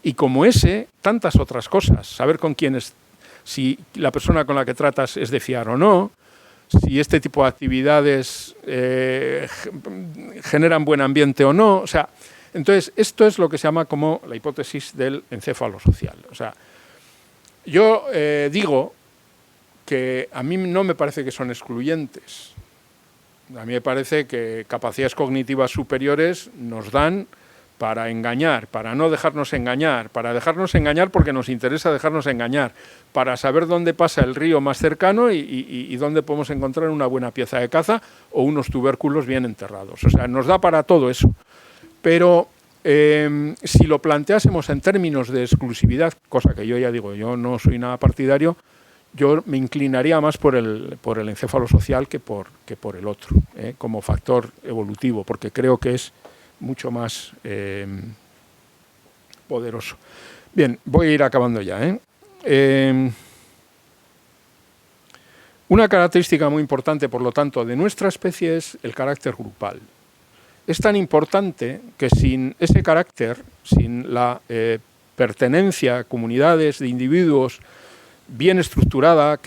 Y como ese, tantas otras cosas. Saber con quién es, si la persona con la que tratas es de fiar o no, si este tipo de actividades generan buen ambiente o no. O sea, entonces, esto es lo que se llama como la hipótesis del encéfalo social. O sea, yo digo que a mí no me parece que son excluyentes. A mí me parece que capacidades cognitivas superiores nos dan para engañar, para no dejarnos engañar, para dejarnos engañar porque nos interesa dejarnos engañar, para saber dónde pasa el río más cercano y dónde podemos encontrar una buena pieza de caza o unos tubérculos bien enterrados. O sea, nos da para todo eso. Pero si lo planteásemos en términos de exclusividad, cosa que yo ya digo, yo no soy nada partidario, yo me inclinaría más por el encéfalo social que por el otro, como factor evolutivo, porque creo que es mucho más poderoso. Bien, voy a ir acabando ya. Una característica muy importante, por lo tanto, de nuestra especie es el carácter grupal. Es tan importante que sin ese carácter, sin la pertenencia a comunidades de individuos bien estructurada,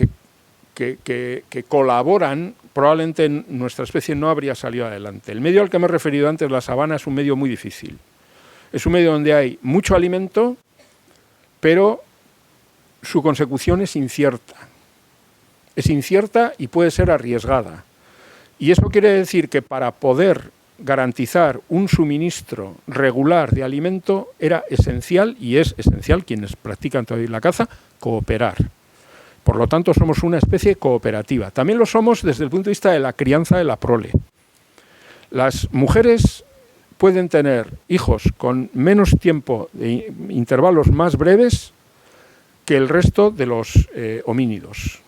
que colaboran, probablemente nuestra especie no habría salido adelante. El medio al que me he referido antes, la sabana, es un medio muy difícil. Es un medio donde hay mucho alimento, pero su consecución es incierta. Es incierta y puede ser arriesgada. Y eso quiere decir que para poder garantizar un suministro regular de alimento era esencial, y es esencial, quienes practican todavía la caza, cooperar. Por lo tanto, somos una especie cooperativa. También lo somos desde el punto de vista de la crianza de la prole. Las mujeres pueden tener hijos con menos tiempo, de intervalos más breves, que el resto de los homínidos.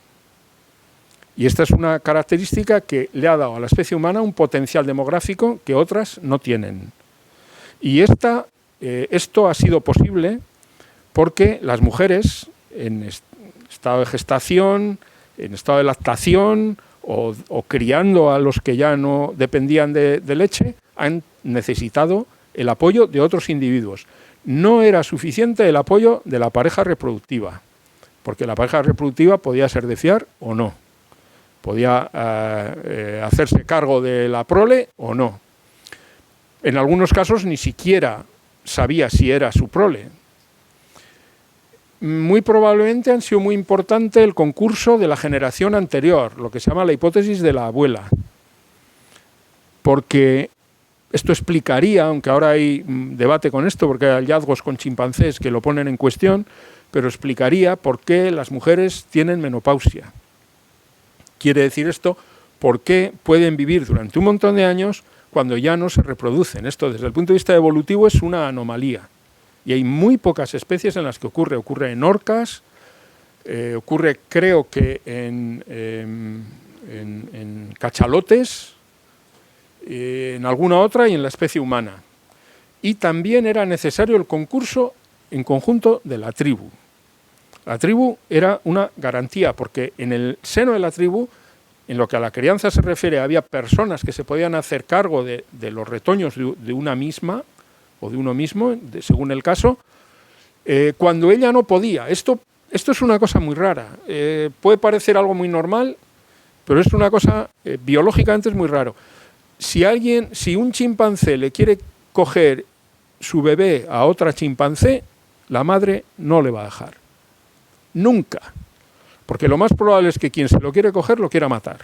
Y esta es una característica que le ha dado a la especie humana un potencial demográfico que otras no tienen. Y esto ha sido posible porque las mujeres, en estado de gestación, en estado de lactación o criando a los que ya no dependían de leche, han necesitado el apoyo de otros individuos. No era suficiente el apoyo de la pareja reproductiva, porque la pareja reproductiva podía ser de fiar o no, podía hacerse cargo de la prole o no. En algunos casos ni siquiera sabía si era su prole. Muy probablemente han sido muy importante el concurso de la generación anterior, lo que se llama la hipótesis de la abuela, porque esto explicaría, aunque ahora hay debate con esto, porque hay hallazgos con chimpancés que lo ponen en cuestión, pero explicaría por qué las mujeres tienen menopausia. Quiere decir esto, por qué pueden vivir durante un montón de años cuando ya no se reproducen. Esto, desde el punto de vista evolutivo, es una anomalía. Y hay muy pocas especies en las que ocurre. Ocurre en orcas, ocurre, creo que en cachalotes, en alguna otra y en la especie humana. Y también era necesario el concurso en conjunto de la tribu. La tribu era una garantía, porque en el seno de la tribu, en lo que a la crianza se refiere, había personas que se podían hacer cargo de los retoños de una misma, o de uno mismo, según el caso, cuando ella no podía. Esto es una cosa muy rara. Puede parecer algo muy normal, pero es una cosa, biológicamente es muy raro. Si un chimpancé le quiere coger su bebé a otra chimpancé, la madre no le va a dejar. Nunca. Porque lo más probable es que quien se lo quiere coger lo quiera matar.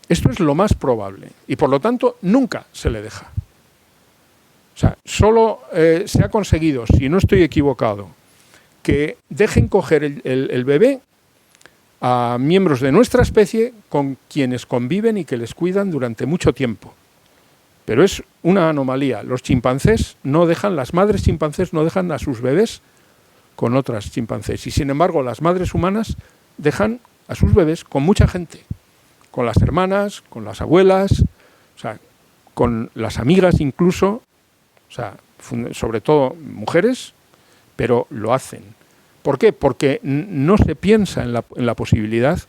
Esto es lo más probable. Y por lo tanto, nunca se le deja. O sea, solo se ha conseguido, si no estoy equivocado, que dejen coger el bebé a miembros de nuestra especie con quienes conviven y que les cuidan durante mucho tiempo. Pero es una anomalía. Los chimpancés no dejan, las madres chimpancés no dejan a sus bebés con otras chimpancés. Y sin embargo, las madres humanas dejan a sus bebés con mucha gente, con las hermanas, con las abuelas, o sea, con las amigas incluso, o sea, sobre todo mujeres, pero lo hacen. ¿Por qué? Porque no se piensa en la posibilidad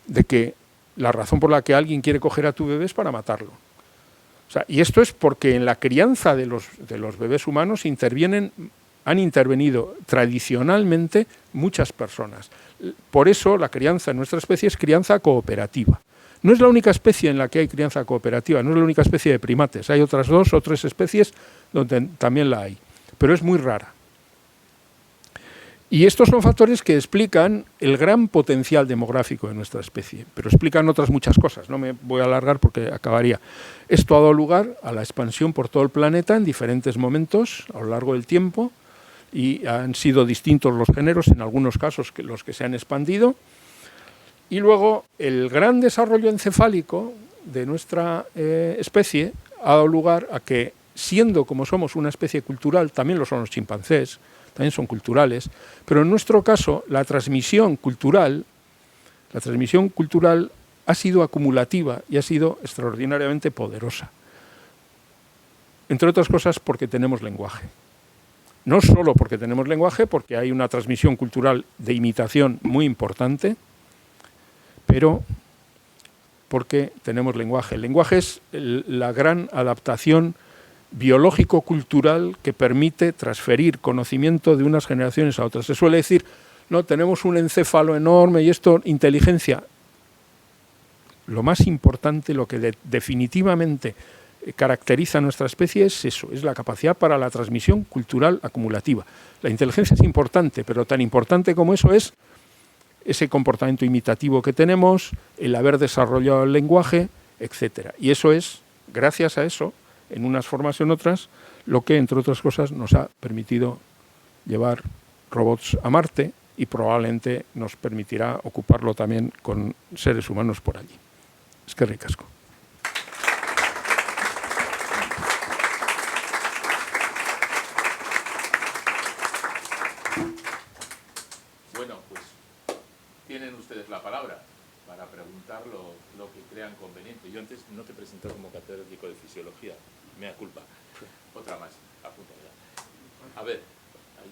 de que la razón por la que alguien quiere coger a tu bebé es para matarlo. O sea, y esto es porque en la crianza de los bebés humanos han intervenido tradicionalmente muchas personas. Por eso la crianza en nuestra especie es crianza cooperativa. No es la única especie en la que hay crianza cooperativa, no es la única especie de primates. Hay otras 2 o 3 especies donde también la hay, pero es muy rara. Y estos son factores que explican el gran potencial demográfico de nuestra especie, pero explican otras muchas cosas. No me voy a alargar porque acabaría. Esto ha dado lugar a la expansión por todo el planeta en diferentes momentos a lo largo del tiempo, y han sido distintos los géneros, en algunos casos los que se han expandido. Y luego el gran desarrollo encefálico de nuestra especie ha dado lugar a que, siendo como somos una especie cultural, también lo son los chimpancés, también son culturales, pero en nuestro caso la transmisión cultural ha sido acumulativa y ha sido extraordinariamente poderosa. Entre otras cosas porque tenemos lenguaje. No solo porque tenemos lenguaje, porque hay una transmisión cultural de imitación muy importante, pero porque tenemos lenguaje. El lenguaje es la gran adaptación biológico-cultural que permite transferir conocimiento de unas generaciones a otras. Se suele decir, no, tenemos un encéfalo enorme y esto, inteligencia. Lo más importante, lo que definitivamente caracteriza a nuestra especie es eso, es la capacidad para la transmisión cultural acumulativa. La inteligencia es importante, pero tan importante como eso es ese comportamiento imitativo que tenemos, el haber desarrollado el lenguaje, etc. Y eso es, gracias a eso, en unas formas y en otras, lo que, entre otras cosas, nos ha permitido llevar robots a Marte y probablemente nos permitirá ocuparlo también con seres humanos por allí. Es que ricasco. Bueno, pues tienen ustedes la palabra para preguntar lo que crean conveniente. Yo antes no te he presentado como catedrático de fisiología, mea culpa. Otra más, apunta ya. A ver. Ahí.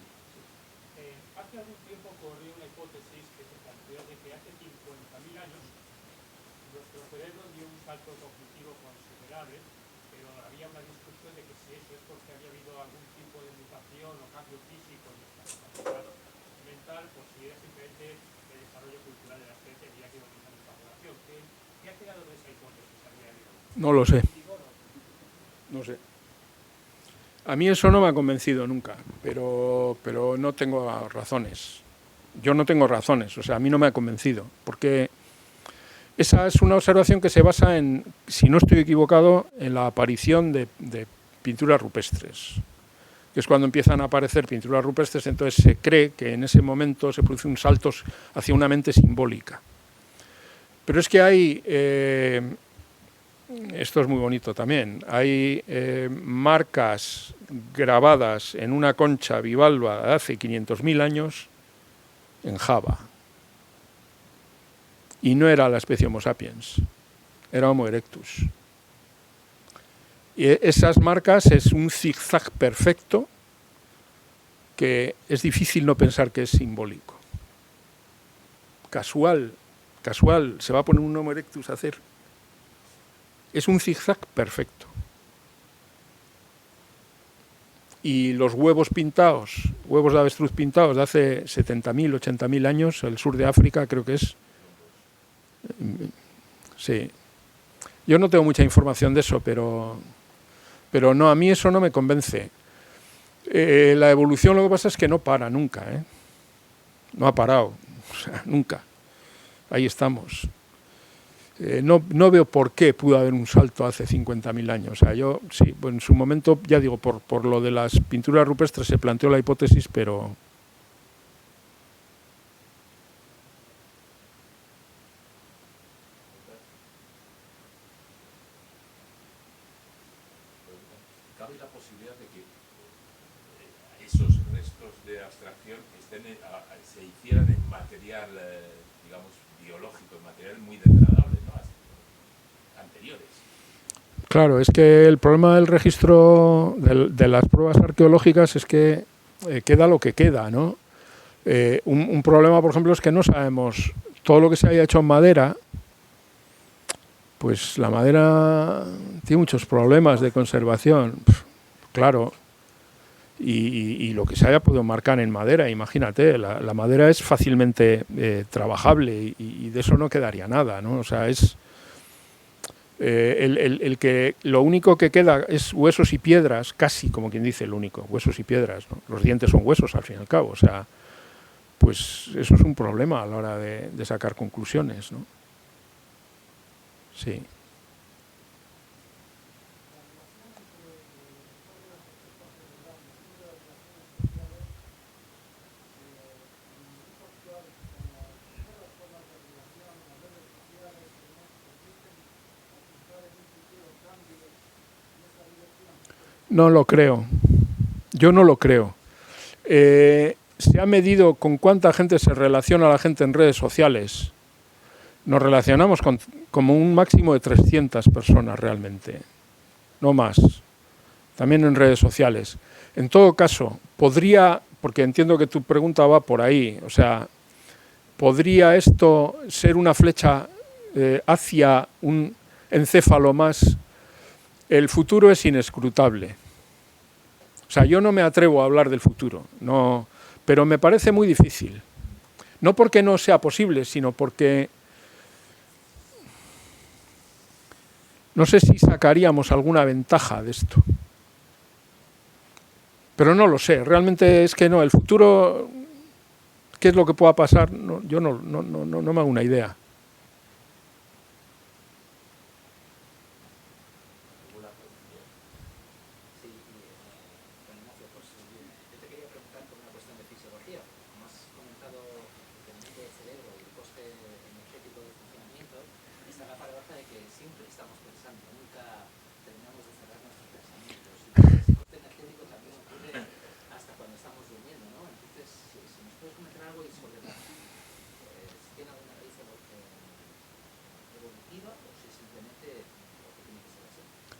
Hace algún tiempo corrió una hipótesis que se planteó de que hace 50.000 años nuestro cerebro dio un salto cognitivo considerable, pero había una discusión de que si eso es porque había habido algún tipo de mutación o cambio físico en nuestra capacidad mental, o si es simplemente el desarrollo cultural de la especie que ya quedó en nuestra población. ¿Qué ha quedado de esa hipótesis a día de hoy? No lo sé. No sé. A mí eso no me ha convencido nunca, pero no tengo razones. Yo no tengo razones, o sea, a mí no me ha convencido, porque esa es una observación que se basa en, si no estoy equivocado, en la aparición de pinturas rupestres, que es cuando empiezan a aparecer pinturas rupestres, entonces se cree que en ese momento se produce un salto hacia una mente simbólica. Pero es que hay... esto es muy bonito también. Hay marcas grabadas en una concha bivalva de hace 500.000 años en Java. Y no era la especie Homo sapiens, era Homo erectus. Y esas marcas es un zigzag perfecto que es difícil no pensar que es simbólico. Casual, se va a poner un Homo erectus a hacer. Es un zigzag perfecto. Y los huevos pintados, huevos de avestruz pintados de hace 70.000, 80.000 años, el sur de África creo que es. Sí. Yo no tengo mucha información de eso, pero no, a mí eso no me convence. La evolución lo que pasa es que no para nunca, ¿eh? No ha parado, o sea, nunca. Ahí estamos. No veo por qué pudo haber un salto hace 50.000 años. O sea, yo sí, en su momento, ya digo, por lo de las pinturas rupestres se planteó la hipótesis, pero... ¿Cabe la posibilidad de que esos restos de abstracción se hicieran en material, digamos, biológico, en material muy degradable, ¿no? Anteriores? Claro, es que el problema del registro de las pruebas arqueológicas es que queda lo que queda, ¿no? Un problema, por ejemplo, es que no sabemos todo lo que se haya hecho en madera. Pues la madera tiene muchos problemas de conservación, claro, y lo que se haya podido marcar en madera, imagínate, la madera es fácilmente trabajable y de eso no quedaría nada, ¿no? O sea, es lo único que queda es huesos y piedras, casi como quien dice, lo único, huesos y piedras, ¿no? Los dientes son huesos al fin y al cabo, o sea, pues eso es un problema a la hora de sacar conclusiones, ¿no? Sí. No lo creo. Yo no lo creo. Se ha medido con cuánta gente se relaciona la gente en redes sociales. Nos relacionamos con como un máximo de 300 personas realmente, no más. También en redes sociales. En todo caso, podría, porque entiendo que tu pregunta va por ahí, o sea, ¿podría esto ser una flecha hacia un encéfalo más? El futuro es inescrutable. O sea, yo no me atrevo a hablar del futuro, no, pero me parece muy difícil. No porque no sea posible, sino porque no sé si sacaríamos alguna ventaja de esto. Pero no lo sé, realmente es que no, el futuro, ¿qué es lo que pueda pasar? No, yo no me hago una idea.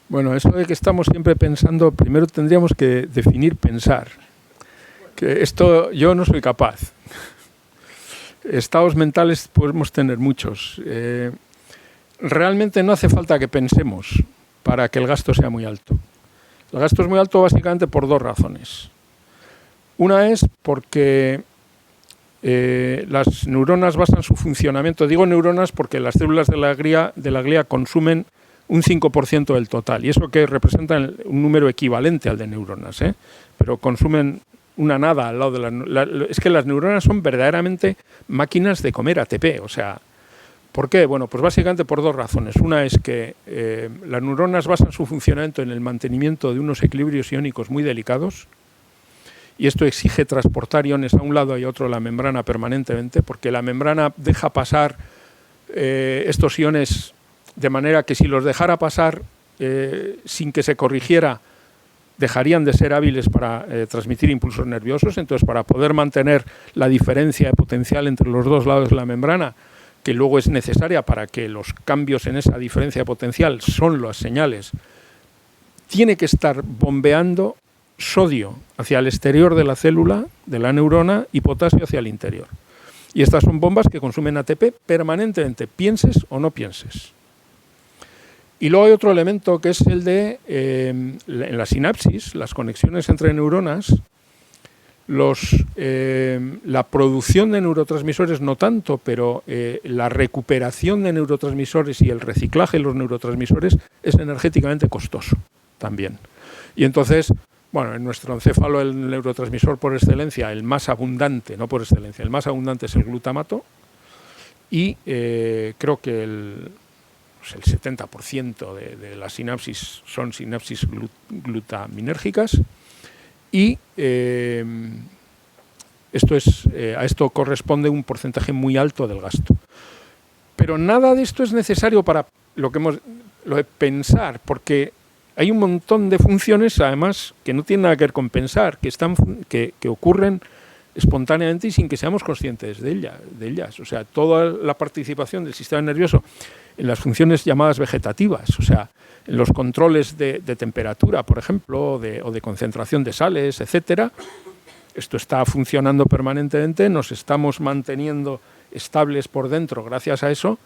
Bueno, eso de que estamos siempre pensando, primero tendríamos que definir pensar. Que esto yo no soy capaz. Estados mentales podemos tener muchos. Realmente no hace falta que pensemos para que el gasto sea muy alto. El gasto es muy alto básicamente por dos razones. Una es porque las neuronas basan su funcionamiento. Digo neuronas porque las células de la glía consumen un 5% del total, y eso que representa un número equivalente al de neuronas, pero consumen una nada al lado de es que las neuronas son verdaderamente máquinas de comer ATP, o sea, ¿por qué? Bueno, pues básicamente por dos razones. Una es que las neuronas basan su funcionamiento en el mantenimiento de unos equilibrios iónicos muy delicados, y esto exige transportar iones a un lado y a otro de la membrana permanentemente, porque la membrana deja pasar estos iones de manera que si los dejara pasar sin que se corrigiera, dejarían de ser hábiles para transmitir impulsos nerviosos. Entonces, para poder mantener la diferencia de potencial entre los dos lados de la membrana, que luego es necesaria para que los cambios en esa diferencia de potencial son las señales, tiene que estar bombeando sodio hacia el exterior de la célula, de la neurona, y potasio hacia el interior. Y estas son bombas que consumen ATP permanentemente, pienses o no pienses. Y luego hay otro elemento que es el de, en la sinapsis, las conexiones entre neuronas, la producción de neurotransmisores no tanto, pero la recuperación de neurotransmisores y el reciclaje de los neurotransmisores es energéticamente costoso también. Y entonces, bueno, en nuestro encéfalo el neurotransmisor por excelencia, el más abundante, no por excelencia, el más abundante es el glutamato, y creo que el 70% de las sinapsis son sinapsis glutaminérgicas, y a esto corresponde un porcentaje muy alto del gasto. Pero nada de esto es necesario para lo de pensar, porque hay un montón de funciones, además, que no tienen nada que ver con pensar, que ocurren espontáneamente y sin que seamos conscientes de ellas. O sea, toda la participación del sistema nervioso en las funciones llamadas vegetativas, o sea, en los controles de temperatura, por ejemplo, o de concentración de sales, etcétera. Esto está funcionando permanentemente, nos estamos manteniendo estables por dentro gracias a eso,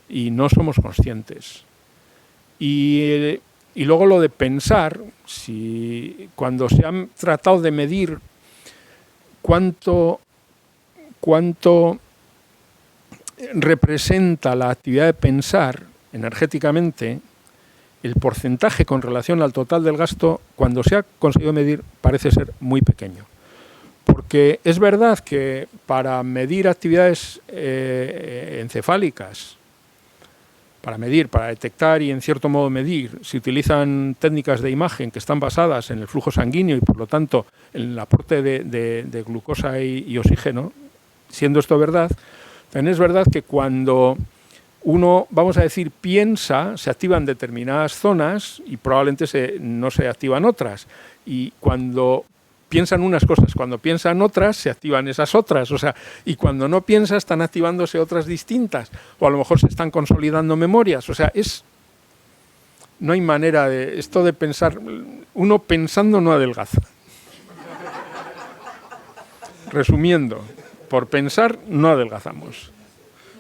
y no somos conscientes. Y luego lo de pensar, cuando se han tratado de medir cuánto representa la actividad de pensar energéticamente, el porcentaje con relación al total del gasto, cuando se ha conseguido medir, parece ser muy pequeño. ¿Por que es verdad que para medir actividades encefálicas, para detectar y en cierto modo medir, se utilizan técnicas de imagen que están basadas en el flujo sanguíneo y por lo tanto en el aporte de glucosa y oxígeno. Siendo esto verdad, también es verdad que cuando uno, vamos a decir, piensa, se activan determinadas zonas y probablemente no se activan otras. Y cuando piensan unas cosas, cuando piensan otras, se activan esas otras. O sea, y cuando no piensa, están activándose otras distintas. O a lo mejor se están consolidando memorias. O sea, no hay manera de... Esto de pensar... Uno pensando no adelgaza. Resumiendo, por pensar no adelgazamos.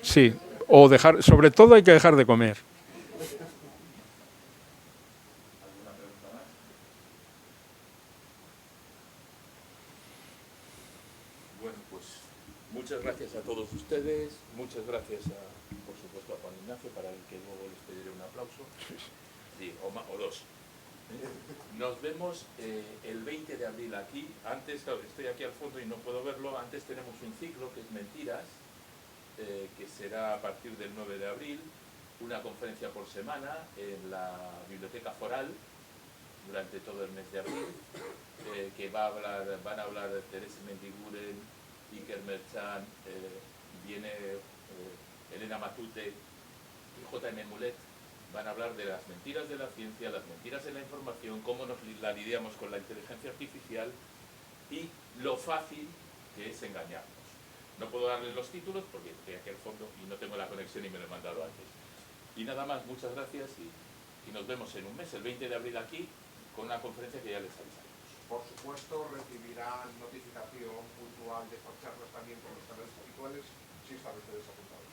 Sí, sobre todo hay que dejar de comer. Bueno, pues muchas gracias a todos ustedes, muchas gracias por supuesto a Juan Ignacio, para el que luego les pediré un aplauso, sí, o dos. Nos vemos el 20 de abril aquí. Antes, claro, estoy aquí al fondo y no puedo verlo. Antes tenemos un ciclo que es Mentiras, que será a partir del 9 de abril, una conferencia por semana en la Biblioteca Foral durante todo el mes de abril, que van a hablar Teresa Mendiguren, Iker Merchan, viene Elena Matute y J.M. Mulet. Van a hablar de las mentiras de la ciencia, las mentiras de la información, cómo nos la lidiamos con la inteligencia artificial y lo fácil que es engañarnos. No puedo darles los títulos porque estoy aquí al fondo y no tengo la conexión y me lo he mandado antes. Y nada más, muchas gracias y nos vemos en un mes, el 20 de abril aquí, con una conferencia que ya les avisaremos. Por supuesto, recibirán notificación puntual de estas charlas también por los canales habituales si están ustedes apuntados.